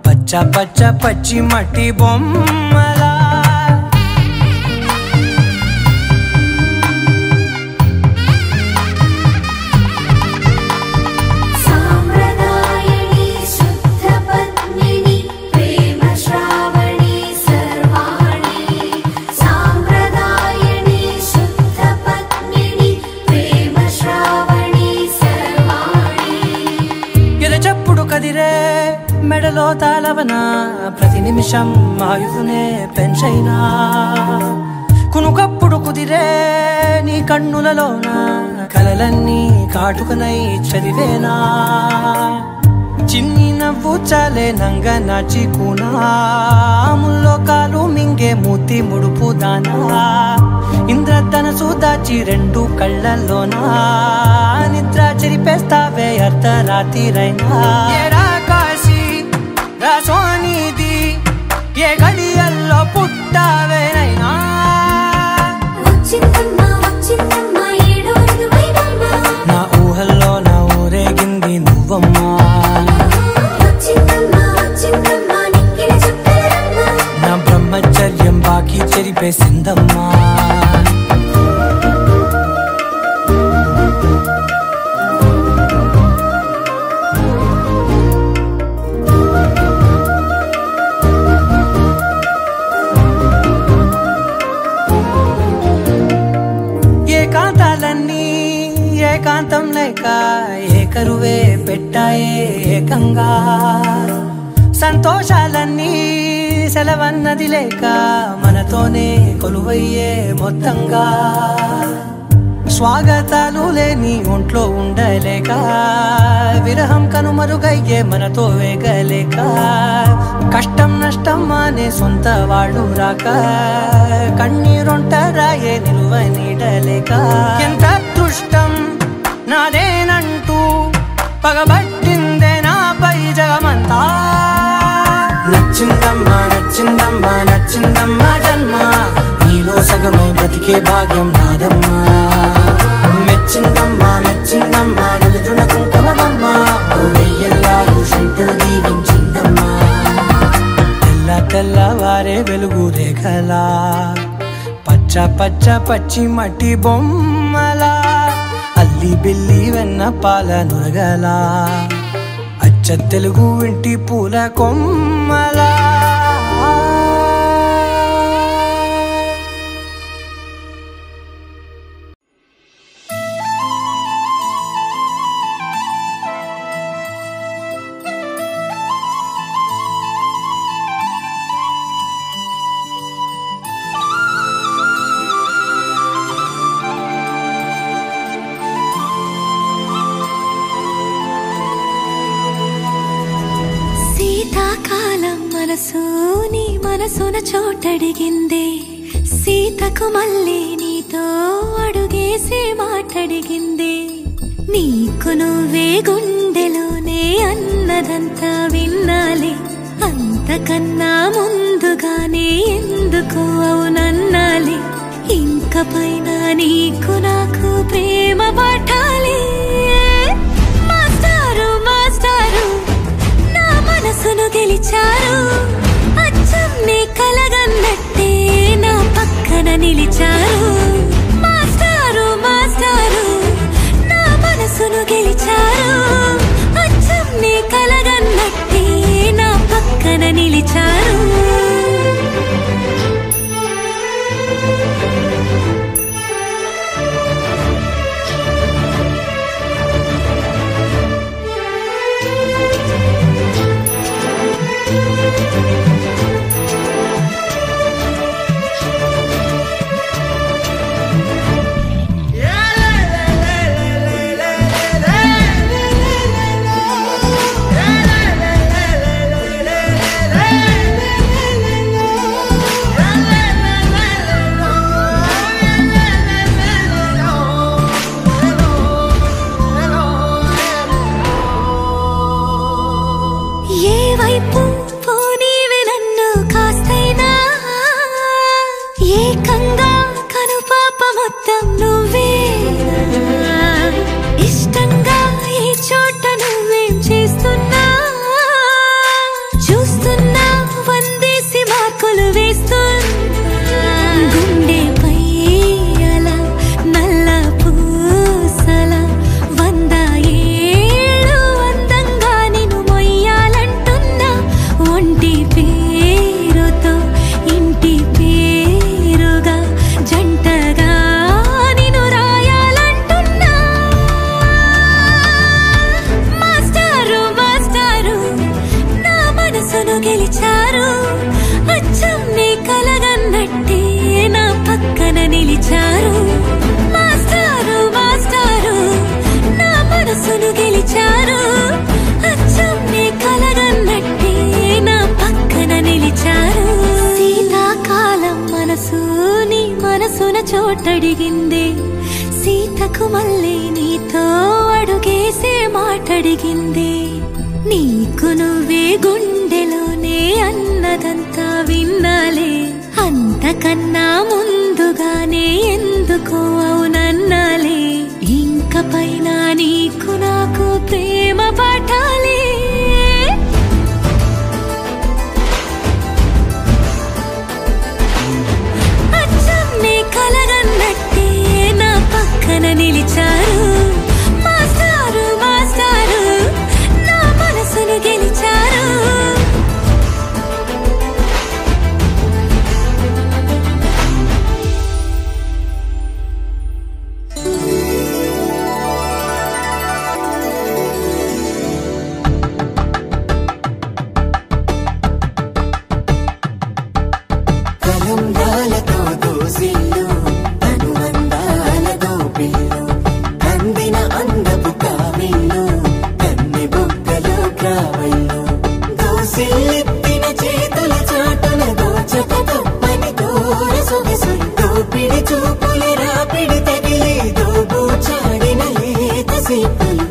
పచ్చ పచ్చ పచ్చి మట్టి బొమ్మలా సాంప్రదాయని శుద్ధ పద్మిని గుండెలో తాళవన ప్రతి నిమిషం ఆయుధునే పెంచైనా కునుకప్పుడు కుదిరే నీ కన్నులలోన కలలన్నీ కాటుకనై చదివేనా చిన్ని నవ్వు చాలే నంగ నాచి కూనాముల్లో కాలు మింగే మూతి ముడుపు దానా ఇంద్రధనసు దాచి రెండు కళ్ళల్లోనా నిద్ర చెరిపేస్తావే అర్ధరాత్రిరైనా ఏరా కాశీ రాసోనిది ఏ గడియల్లో పుట్టావేనైనా నా ఊహల్లో నా ఊరేగింది నువ్వమ్మా నా బ్రహ్మచర్యం బాకీ చెరిపేసిందమ్మా ఏకాంతాలన్నీ ఏకాంతం లేక ఏకరువే పెట్టాయే ఏకంగా సంతోషాలన్నీ సెలవన్నది లేక మనతోనే కొలువయ్యే మొత్తంగా స్వాగతాలు లేని ఒంట్లో ఉండలేక విరహం కనుమరుగయ్యే మనతో వేగలేక కష్టం నష్టం అనే సొంత వాళ్ళు రాక కన్నీరొంటరాయే నిలువ నీడలేక ఎంత అదృష్టం నాదేనంటూ పగబట్టిందే నాపై జగమంతా నచ్చిందమ్మా నచ్చిందమ్మా నచ్చిందమ్మా జన్మ నీలో సగమై బ్రతికే భాగ్యం నాదమ్మా మెచ్చిందమ్మా మెచ్చిందమ్మా నిలుతున్న కుంకుమమ్మా వెయ్యల్లాగు శంకరు దీవించిందమ్మా తెల్ల తెల్లవారే వెలుగు రేఖలా పచ్చ పచ్చ పచ్చి మట్టి బొమ్మలా అల్లి బిల్లి వెన్న పాల నురగలా అచ్చ తెలుగు ఇంటి పూల కొమ్మలా నీ మనసున చోటడిగిందే సీతకు మళ్ళీ నీతో అడుగేసి మాటడిగిందే నీకు నువ్వే గుండెలోనే అన్నదంతా విన్నాలే అంతకన్నా ముందుగానే ఎందుకు అవునన్నాలే ఇంక పైన నీకు నాకు ప్రేమ పాఠాలే మాస్టారు మాస్టారు నా మనసును గెలిచారు అచ్చం నీ కలగన్నట్టే నా పక్కన నిలిచారు మాస్టారు మాస్టారు నా మనసును గెలిచారు అచ్చం నీ కలగన్నట్టే నా పక్కన నిలిచారు జంటగా నిన్ను మనసును గెలిచారు అచ్చం నీ కలగన్నట్టే నా పక్కన నిలిచారు మాస్టారు మాస్టారు నా మనసును గెలిచారు అచ్చం నీ కలగన్నట్టే నా పక్కన నిలిచారు శీతాకాలం మనసు నీ మనసున చోటడిగింది సీతకు మళ్ళీ నీతో అడుగేసే మాటడిగింది నీకు నువ్వే గుండెలోనే అన్నదంతా విన్నాలే అంతకన్నా ముందుగానే ఎందుకో అవునన్నాలే ఇంక పైన నీకు నాకు ప్రేమ పాఠాలే అచ్చం నీ కలగన్నట్టే నా పక్కన నిలిచారు మాస్టారు మాస్టారు నా మనసును గెలిచారు కలంగాలతో దోసిల్లు అనువందాలతో పిల్లు అందిన అందపు కావిల్లు కన్నె బుగ్గలో గ్రావెల్లు దోసిల్లెత్తిన చేతుల చాటున దోచక తప్పని దూర సొగసులు దోపిడి చూపుల రాపిడి తగిలి దోబూచాడిన లేత సీపులు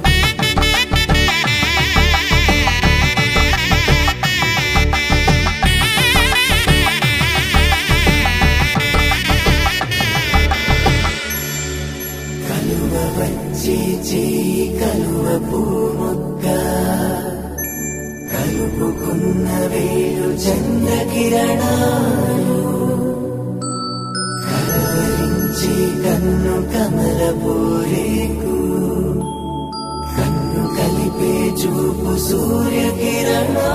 కలువ వచ్చే చేయి కలువ పూమొక్క కలుపుకున్న వేలు చంద్రకిరణాలు కలవరించి కన్ను కమల పూరేకు కన్ను కలిపే చూపు సూర్యకిరణాలు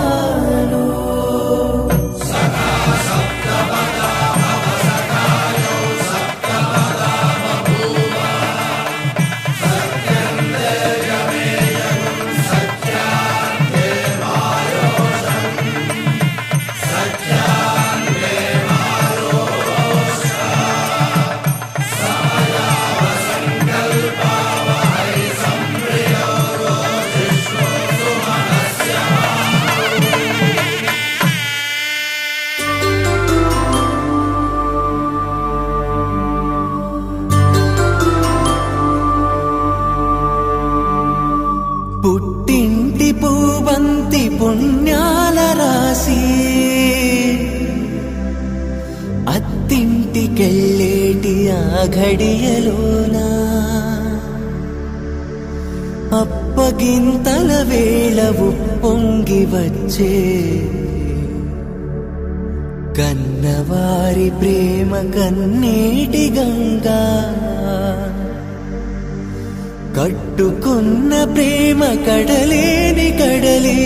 పుట్టింటి పూవంతి పుణ్యాల రాసి అత్తింటికెళ్ళేటి ఆ ఘడియలోనా అప్పగింతల వేళ ఉప్పొంగి వచ్చే కన్నవారి ప్రేమ కన్నీటి గంగా కట్టుకున్న ప్రేమ కడలేని కడలే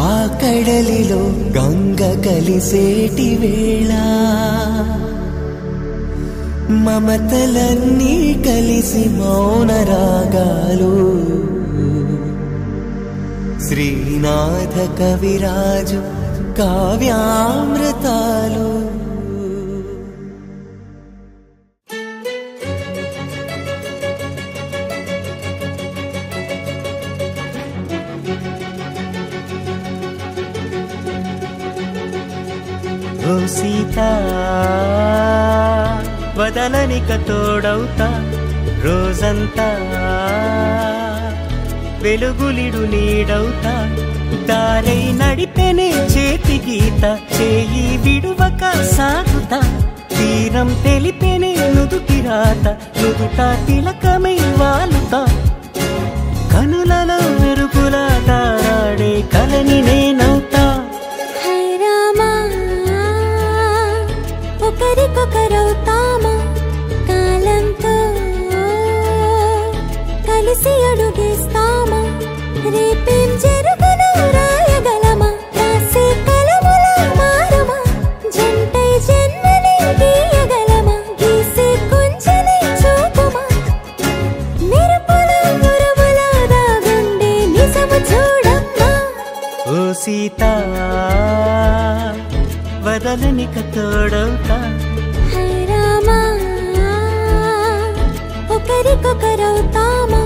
ఆ కడలిలో గంగ కలిసేటి వేళ మమతలన్నీ కలిసి మౌన రాగాలు శ్రీనాథ కవిరాజు కావ్యామృతాలు ఓ సీత వదలనిక తోడవుతా రోజంతా వెలుగులిడు నీడవుతా దారై నడిపెనే చేతి గీత చేయి విడువక సాగుతా తీరం తెలిపెనే నుదుటి రాత నుదుట తిలకమై వాలుతా కనులలో మెరుపులా తారాడే కలని నేనవుతా ఒకరికొకరవుతామా కాలంతో కలిసి అడుగేస్తామా రేపేం జరుగునో రాయగలమా రాసే కలములా మారమా జంటై జన్మని గీయగలమా గీసే కొంచెని చూపుమా మెరుపుల మురుములా దాగుండే నిజము చూడమ్మా ఓ సీత వదలనిక తోడవుతా హై రామా ఒకరికొకరవుతామా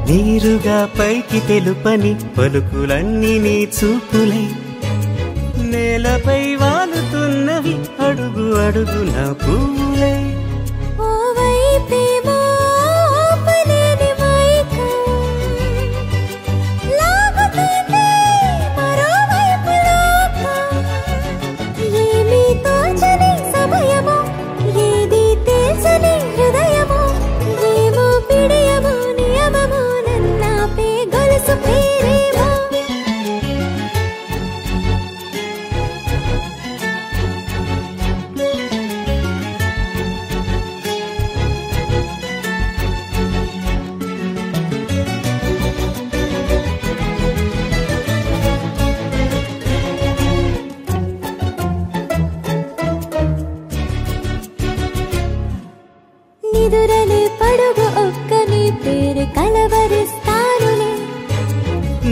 నీరుగా పైకి తెలుపని పలుకులన్నీ నీ చూపులై నేలపై వాలుతున్నవి అడుగు అడుగు నా పూలై నిదురలే పడుగు ఒక్కని పేరు కలవరిస్తానులే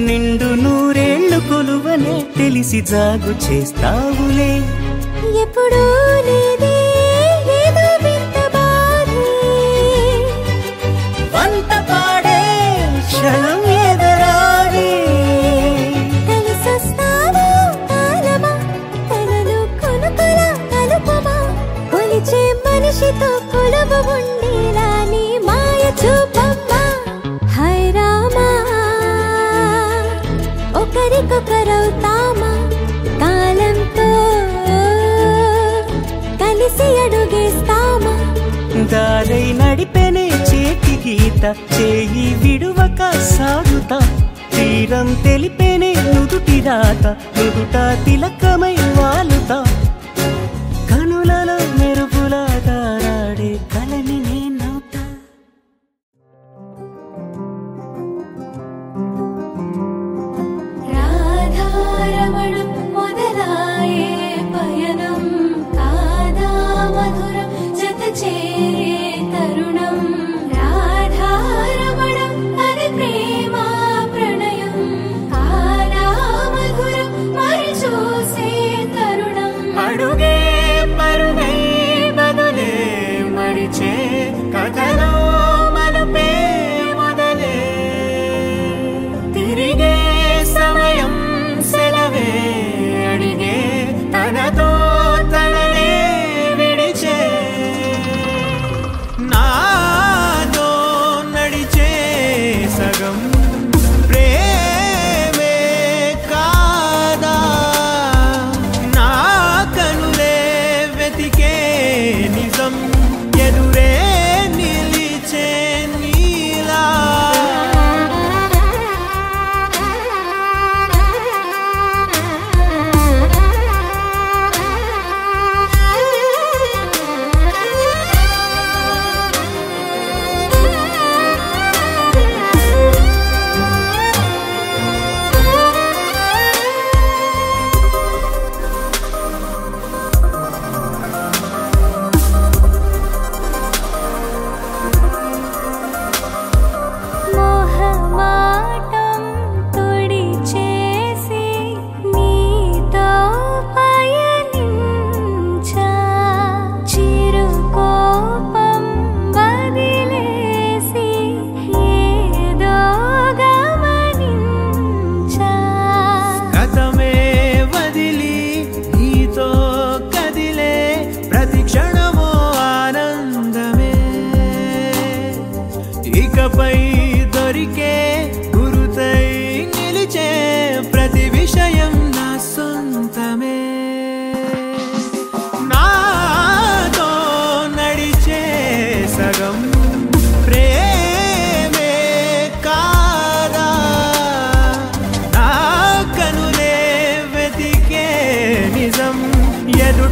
నిండు నూరేళ్లు కొలువనే తెలిసి జాగు చేస్తావులే ఎప్పుడూ లేదే ఏదో వింత బాధే వంట పాడే క్షణం ఎదురాడే కలిసొస్తావా కాలమా కలలు కొనుకలా కలుపమా కొలిచే మనిషితో కొలువు ఉండేలా నీ మాయ చూపమ్మా హై రామా ఒకరికొకరవుతామా కాలంతో కలిసి అడుగేస్తామా దారై నడిపెనే చేతి గీత చేయి విడువక సాగుతా తీరం తెలిపేనే నుదుటి రాత నుదుట తిలకమై వాలుతా కనులలో మెరుపులా దారాడే కలని నేనవుతా రాధారమణం మొదలాయే పయనం కాదా మధురం జత చేరే తరుణం రాధారమణం అది ప్రేమ ప్రణయం కాదా మధురం మరి చూసే తరుణం అడుగే పరుగై బదులే మరిచే కథలో మలుపే మొదలే తిరిగే సమయం సెలవే అడిగే తనతో తననే విడిచే నాతో నడిచే సగం ప్రేమే కాదా నా కనులే వెతికే నిజం ఎదురే నిలిచే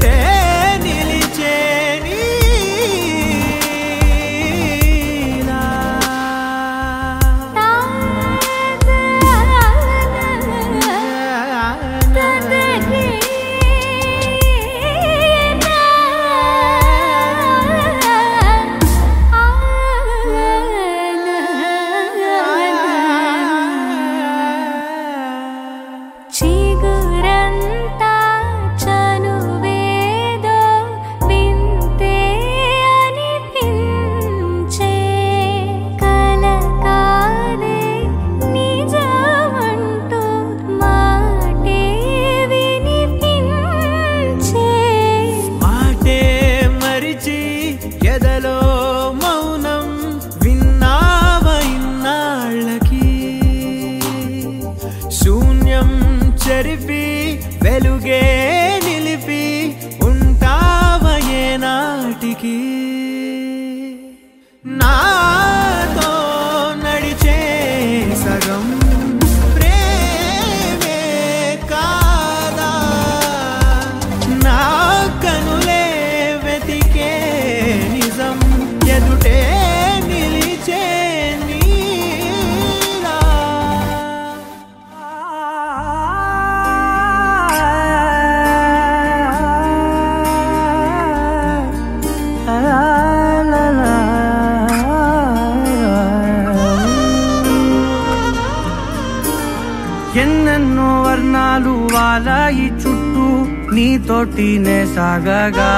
ఎదుటే నిలిచే నీలా. చిగురంతా చనువేదో వింతే అనిపించే కల కాదే నిజమంటూ మాటే వినిపించే మాటే మరిచి ఎదలో మౌనం విన్నావ ఇన్నాళ్ళకి శూన్యం చెరిపి వెలుగే నిలిపి ఉంటావ ఏనాటికి నాతో నడిచే సగం ప్రేమే కాదా నా కనులే వెతికే నిజం ఎదుటే నిలిచే నీలా. ఎన్నెన్నో వర్ణాలు వాలాయి చుట్టూ నీతోటినే సాగగా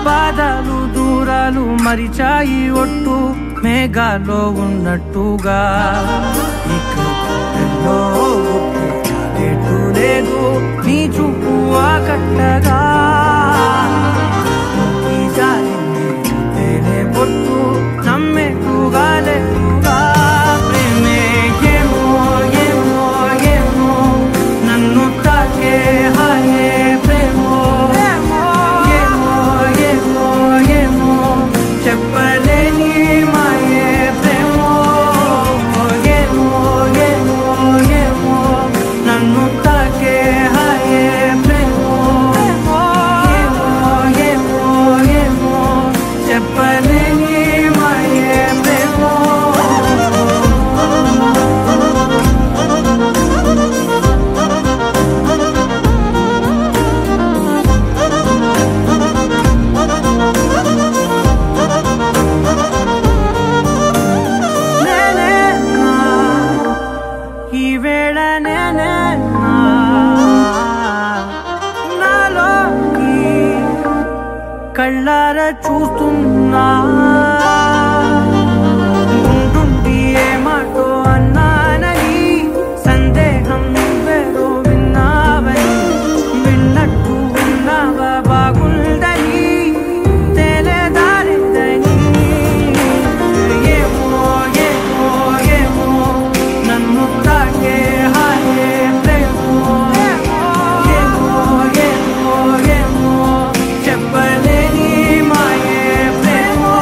పాదాలు దూరాలు మరిచాయి ఒట్టు మేఘాలో ఉన్నట్టుగా ఇక ఎన్నో గుర్తు లేదు నీ చూపు ఆకట్టగా ఈసారి తేనే పొట్టు నమ్మేట్టుగా లేకుగా ప్రేమే ఏమో ఏమో ఏమో నన్ను తాకే హాయే ప్రేమో ఏమో ఏమో ఏమో చెప్పలేని మాయే ప్రేమో ఏమో ఏమో ఏమో నన్ను తాకే హాయే ప్రేమో ఏమో ఏమో ఏమో చెప్పలేని మాయే ప్రేమో. నేనే నా ఈ వేళ నేనే నా నాలోకి కళ్ళారా చూస్తున్నా ఉంటుండి ఏ మాటో అన్నానని సందేహం నువ్వేదో విన్నావని విన్నట్టు ఉన్నావా బాగుందని తెలియదారిద్దని ఏమో ఏమో ఏమో నన్ను తాకే హాయే ప్రేమో ఏమో ఏమో ఏమో చెప్పలేని మాయే ప్రేమో.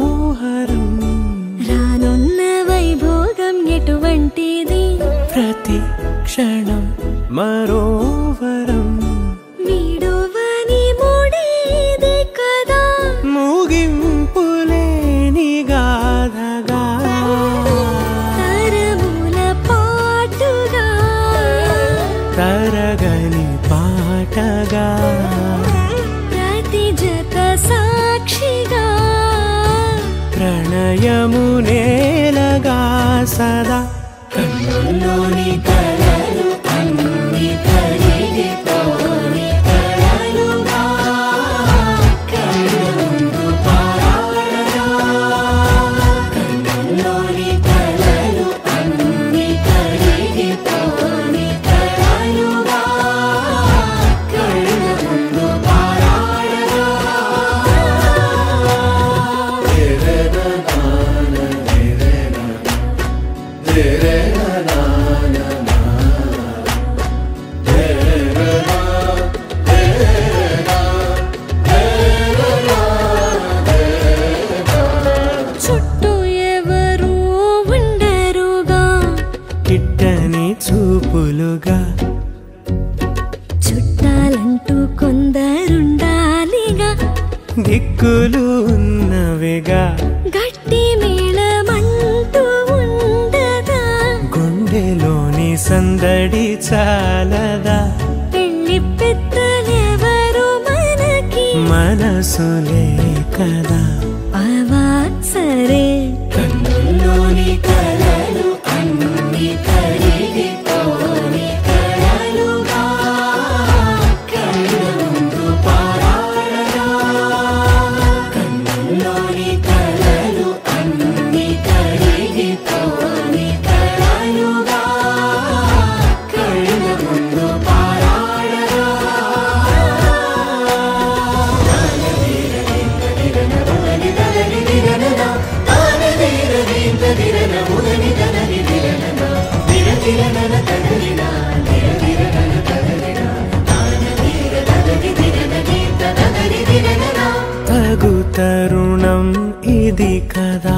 మనోహరం రానున్న వైభోగం ఎటువంటిది ప్రతి క్షణం మరోవరం వీడువని మూడేది కదా ముగింపులేని గాథగా తరముల పాటుగా తరగని పాటగా ప్రతి జత సాక్షిగా ప్రణయము నేలగా సదా కన్నుల్లోని కలలు అన్ని కరిగిపోని కలలుగా కన్నుందు పారాడగా కన్నుల్లోని కలలు అన్ని కరిగిపోని కలలుగా కన్నుందు పారాడగా చుట్టూ ఎవరు ఉండరుగా కిట్టని చూపులుగా చుట్టాలంటూ కొందరుండాలిగా దిక్కులు ఉన్నవిగా గట్టి మేళమంటూ ఉండదా గుండెలోని సందడి చాలదా పెళ్లి పెద్దలెవరు మనకి మనసులే కదా అవా సరే కన్నుల్లోని కలలు అన్ని కరిగిపోని కలలుగా కన్నుందు పారాడగా కన్నుల్లోని కలలు అన్ని కరిగిపోని కలలుగా కన్నుందు పారాడగా తగు తరుణం ఇది కదా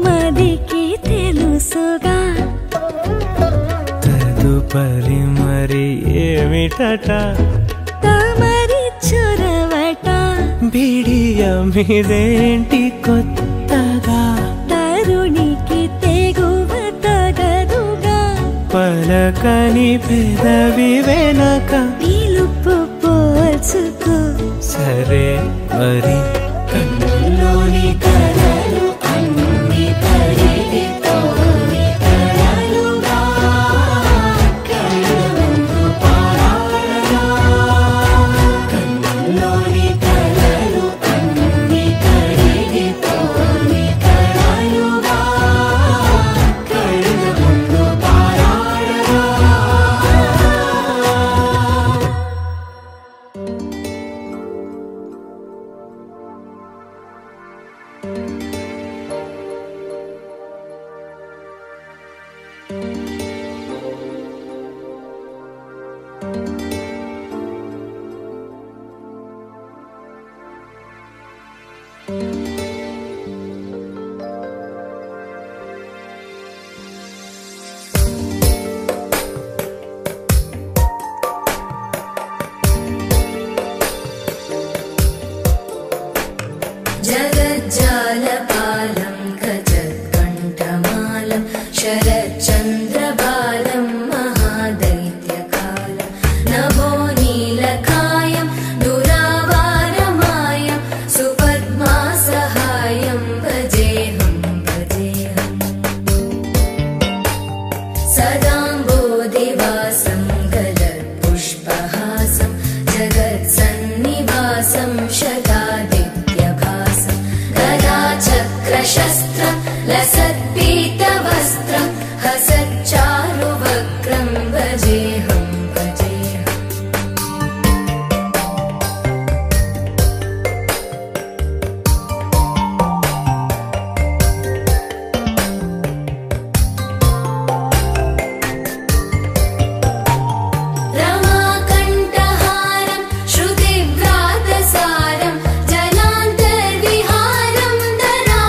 మదికి తెలుసుగా తదుపరి మరి ఏమిటట తమరి చొరవట బిడియమిదేంటి కొత్తగా తరుణికి తెగువ తగదుగా పలకని పెదవి వెనక పిలుపు పోల్చుకో సరే మరి కన్నుల్లోని కలలు అన్ని కరిగిపోని కలలుగా కన్నుందు పారాడగా కన్నుల్లోని కలలు అన్ని కరిగిపోని కలలుగా కన్నుందు పారాడగా जगज्जालपालं गजत्कण्ठमालं शरच्चन्द्रबालं महादैत्यकालं नभो नीलकायं दुरावारमायं सुपद्मासहायं भजेऽहं भजेऽहम् सदाम्बोधिवासं गलत्पुष्पहासं जगत्सन्निवासं शतादित्यभासं गदाचक्रशस्त्रं लसत्पीतवस्त्रं हसच्चारुवक्त्रं भजेऽहं भजेऽहम् रमाकण्ठहारं श्रुतिव्रातसारं जनान्तर्विहारं दरा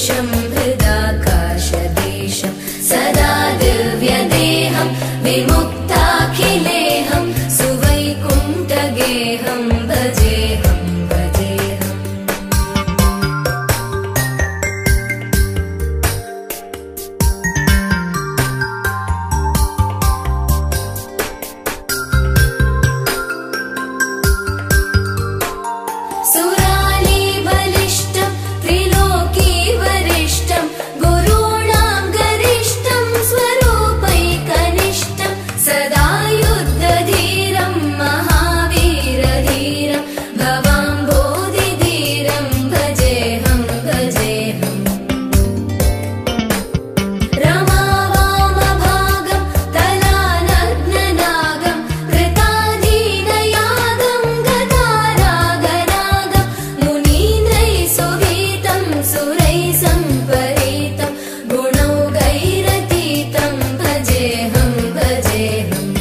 देशं हृदाकाशदेशं सदा दिव्यदेहं विमुक्ताखिलेहं सुवैकुण्ठगेहं भजेहं भजेहम् सुराली बलिष्ठं त्रिलोकी वरिष्ठं गुरूणां गरिष्ठं स्वरूपैकनिष्ठं सदा युद्धधीरं महावीरधीरं भवाम्भोधिधीरं भजेहं भजेहम् रमावामभागं तलानग्ननागं कृताधीनयागं गदारागरागं मुनीन्द्रैः सुभीतं सुरैः सम्परीतं गुणौघैरतीतं भजेहं भजेहम्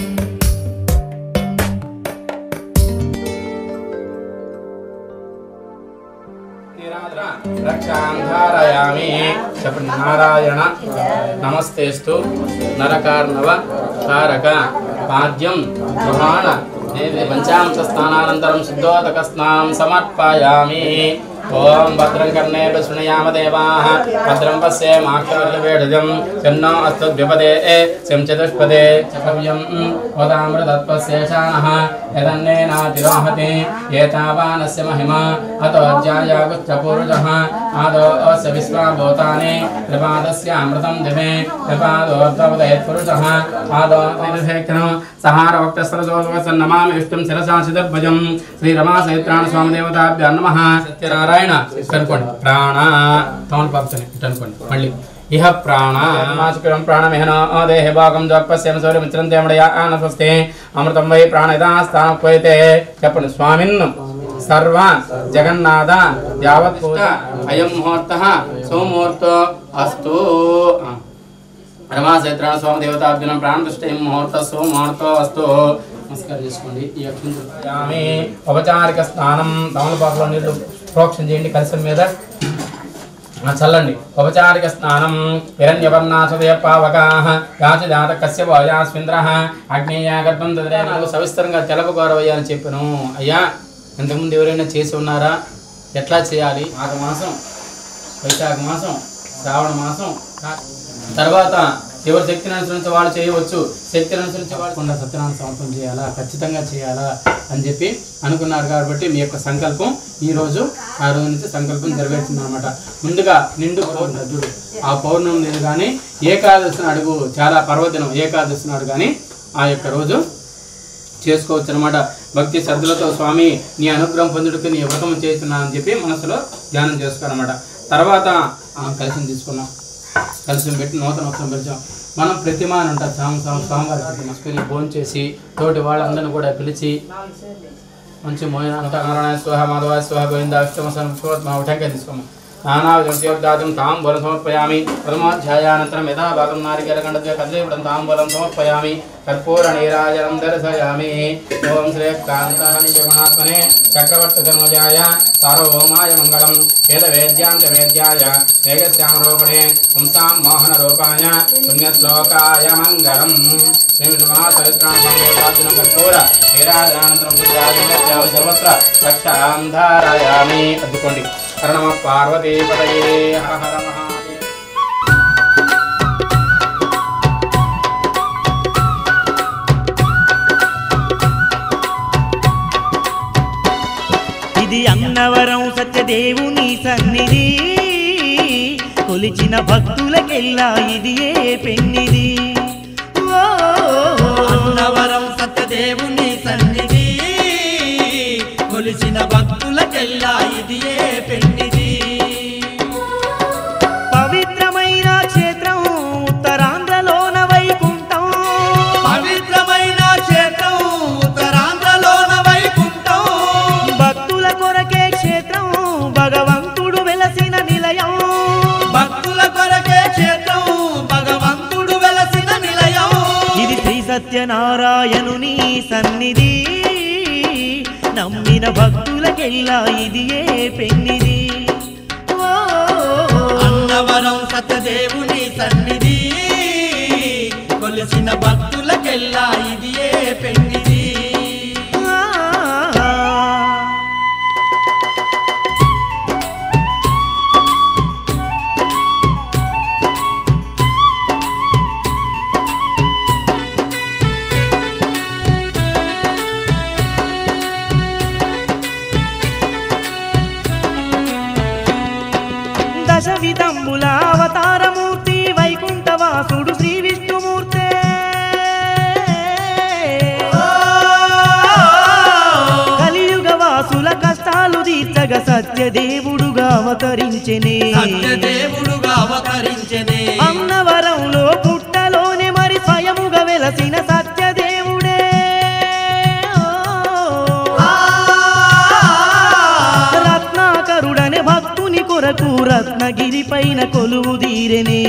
रक्षां धारयामि చెప్పండి నారాయణ నమస్తేస్తు నరకార్ణవ తారక పాద్యం గృహాణ పంచాంశ స్నానానంతరం శుద్ధోదక స్నానం సమర్పయామి ఓం భద్రం కర్ణేభ్య శృణుయామ దేవాః భద్రం పశ్యేమాక్షరవేఢజం చన్నో అస్తద్విపదే శం చతుష్పదే చకవ్యం వదామృతత్వశేషానః యదన్నేనాతిరోహతి ఏతావానస్య మహిమా అతో అధ్యాయాగుచ్చపూర్వజః ఆదో అస్య విశ్వాభూతాని త్రిపాదస్య అమృతం దివే త్రిపాదోర్ధవదయత్పురుషः ఆదో త్రిదశేక్షణో సహారవక్తస్రజోసన్నమామి విష్ణుం శిరసా చతుర్భుజం శ్రీరమాసహిత్రాణ స్వామిదేవతాభ్యో నమః సత్యనారాయణ కనుకోండి ప్రాణ తమలపాకుతోనే అనుకోండి మళ్ళీ ఇహ ప్రాణ మాచుకరం ప్రాణమిహనో దేహ భాగం జపస్యం సౌర్యమిత్రం తేమడయా ఆనస్వస్తే అమృతం వై ప్రాణయదా స్థానక్వైతే చెప్పండి స్వామిన్ సర్వ జగన్నాథ యావత్ అయం ముహూర్తః సోముహూర్తో అస్తు రమాసహిత్రాణ స్వామిదేవతాభ్యునం ప్రాణదుష్టయం ముహూర్త సోముహూర్తో అస్తు నమస్కారం చేసుకోండి ఈ అక్షంతయామి ఉపచారిక స్నానం తమలపాకులో నీళ్లు ప్రోక్షణ చేయండి కలిసం మీద చల్లండి ఉపచారిక స్నానం హిరణ్యవర్ణాసదయ పావకాః యాచదాత కశ్యప అయాస్వింద్రః అగ్నేయాగర్భం దదరే నాకు సవిస్తరంగా తెలపగోరవయ్యా అని చెప్పాను అయ్యా ఇంతకుముందు ఎవరైనా చేసి ఉన్నారా ఎట్లా చేయాలి మాఘ మాసం వైశాఖ మాసం శ్రావణ మాసం తర్వాత ఎవరి శక్తిని అనుసరించి వాళ్ళు చేయవచ్చు శక్తిని అనుసరించి వాళ్ళు కొండ సత్యనారాయణ సమర్పణ చేయాలా ఖచ్చితంగా చేయాలా అని చెప్పి అనుకున్నారు కాబట్టి మీ యొక్క సంకల్పం ఈరోజు ఆ రోజు నుంచి సంకల్పం నెరవేర్చింది అనమాట ముందుగా నిండు పౌర్ణమి ఆ పౌర్ణమి లేదు కానీ ఏకాదశి నాడు చాలా పర్వదినం ఏకాదశి నాడు కానీ ఆ యొక్క రోజు చేసుకోవచ్చు అనమాట భక్తి శ్రద్ధలతో స్వామి నీ అనుగ్రహం పొందుటకు నీ వ్రతం చేస్తున్నా అని చెప్పి మనసులో ధ్యానం చేసుకోనమాట తర్వాత కలిసి తీసుకున్నాం కలిసి పెట్టి నూతన వస్త్రం పిలిచాం మనం ప్రతిమ అని ఉంటారు స్వామివారి ప్రతిమ భోజనం చేసి తోటి వాళ్ళందరినీ కూడా పిలిచి మంచి మోయిన అంత నారాయణ స్వహ మాధవ స్వహ గోవింద అష్టమ టెంకాయ తీసుకోము నానావిధం తాంబూలం సమర్పయామి ప్రథమాధ్యాయానంతరం యథా భాగం నారికేలఖండద్వయ కదలీవృతం తాంబూలం సమర్పయామి కర్పూర నీరాజనం దర్శయామి ఓం శ్రీ కాంతాత్మనే చక్రవర్తి ధర్మజాయ సార్వభౌమాయ మంగళం వేదవేద్యాంత వేద్యాయ వేగశ్యామరూపణే పుంసాం మోహన రూపాయ పుణ్యశ్లోకాయ మంగళం శ్రీమహాచరిత్రాం కర్పూర నీరాజనానంతరం సర్వత్ర రక్షాం ధారయామి అద్దుకోండి నమ పార్వతీ పదయే హర హర మహాదేవ ఇది అన్నవరం సత్యదేవుని సన్నిధి కొలిచిన భక్తులకెల్లా ఇది ఏ పెన్నిది అన్నవరం సత్యదేవుని సన్నిధి కొలిచిన భక్తులకెల్లా ఇది ఏ పెన్నిది పవిత్రమైన క్షేత్రం ఉత్తరాంధ్రలోన వైకుంఠం పవిత్రమైన క్షేత్రం ఉత్తరాంధ్రలోన వైకుంఠం భక్తుల కొరకే క్షేత్రం భగవంతుడు వెలసిన నిలయం భక్తుల కొరకే క్షేత్రం భగవంతుడు వెలసిన నిలయం ఇది శ్రీ సత్యనారాయణుని సన్నిధి నమ్మిన భక్తులకెల్లా ఇది ఏ పెన్నిది అన్న అన్నవరం సత్యదేవుని సన్నిధి కొలిసిన భక్తులకెల్లా ఇది ఏ పెన్నిది దశవిధంబుల అవతారమూర్తి వైకుంఠవాసుడు శ్రీ విష్ణుమూర్తే కలియుగ వాసుల కష్టాలు తీర్చగ సత్యదేవుడుగా అవతరించెనే అన్నవరంలో పుట్టలోనే మరి స్వయముగా వెలసిన సత్యదేవుడే రత్నాకరుడనే భక్తుని కొరకు రత్నగిరి పైన కొలువు తీరనే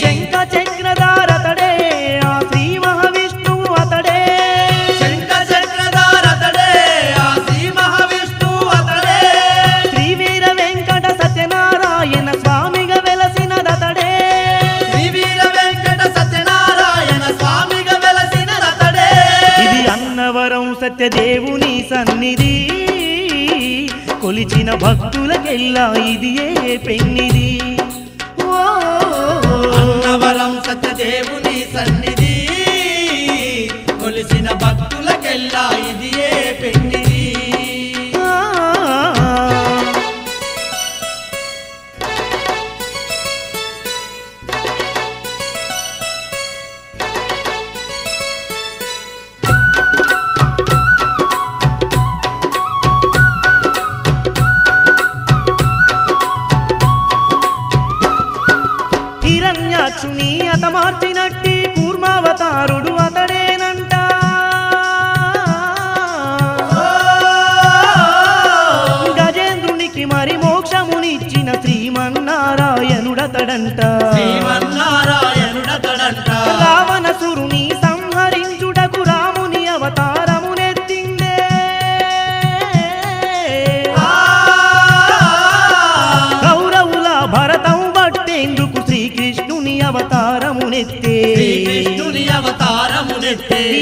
శంఖ చక్రధారతడే ఆ శ్రీ మహావిష్ణువు అతడే శ్రీ వీర వెంకట సత్యనారాయణ స్వామిగా వెలసినదతడే ఇది అన్నవరం సత్యదేవుని సన్నిధి కొలిచిన భక్తులకెల్లా ఇది ఏ పెన్నిది అన్నవరం సత్యదేవుని సన్నిధి కొలిసిన భక్తులకెల్లా ఇది ఏ పెన్నిది హిరణ్యాక్షుని అతమార్చినట్టి కూర్మావతారుడు అతడేనంట గజేంద్రునికి మరి మోక్షమునిచ్చిన శ్రీమన్నారాయణుడతడంట రావణసురుని సంహరించుటకు రాముని అవతారమునెత్తిందే కౌరవుల భరతం బట్టేందుకు శ్రీకృష్ణుని అవతారమునెత్తే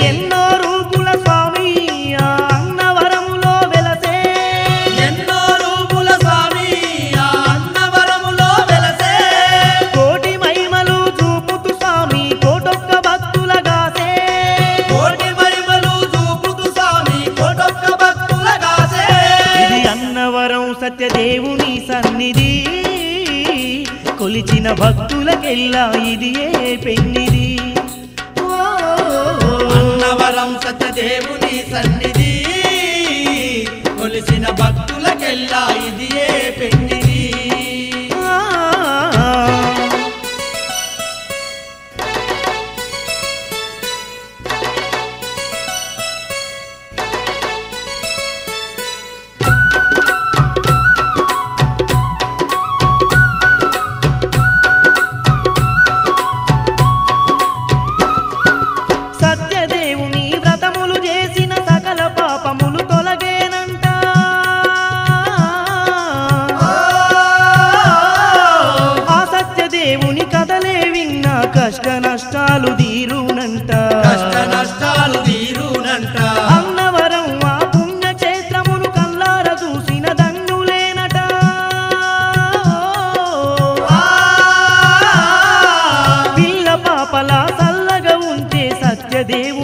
ఎన్నో రూపుల స్వామి ఆ అన్నవరములో వెలసే కోటి మహిమలు చూపుతూ స్వామి కోటొక్క భక్తులగాసే ఇది అన్నవరం సత్యదేవుని సన్నిధి కొలిచిన భక్తులకెల్లా ఇది ఏ పెన్నిది అన్నవరం సత్యదేవుని సన్నిధి కొలిసిన భక్తులకెల్లా ఇది ఏ పెన్నిది సత్యదేవుని వ్రతములు చేసిన సకల పాపములు తొలగేనంట ఆ సత్యదేవుని కథలే విన్నా కష్ట నష్టాలు తీరునంట అన్నవరం ఆ పుణ్యక్షేత్రమును కల్లార చూసిన ధన్యులేనట పిల్ల పాపలా చల్లగా ఉంటే సత్యదేవుని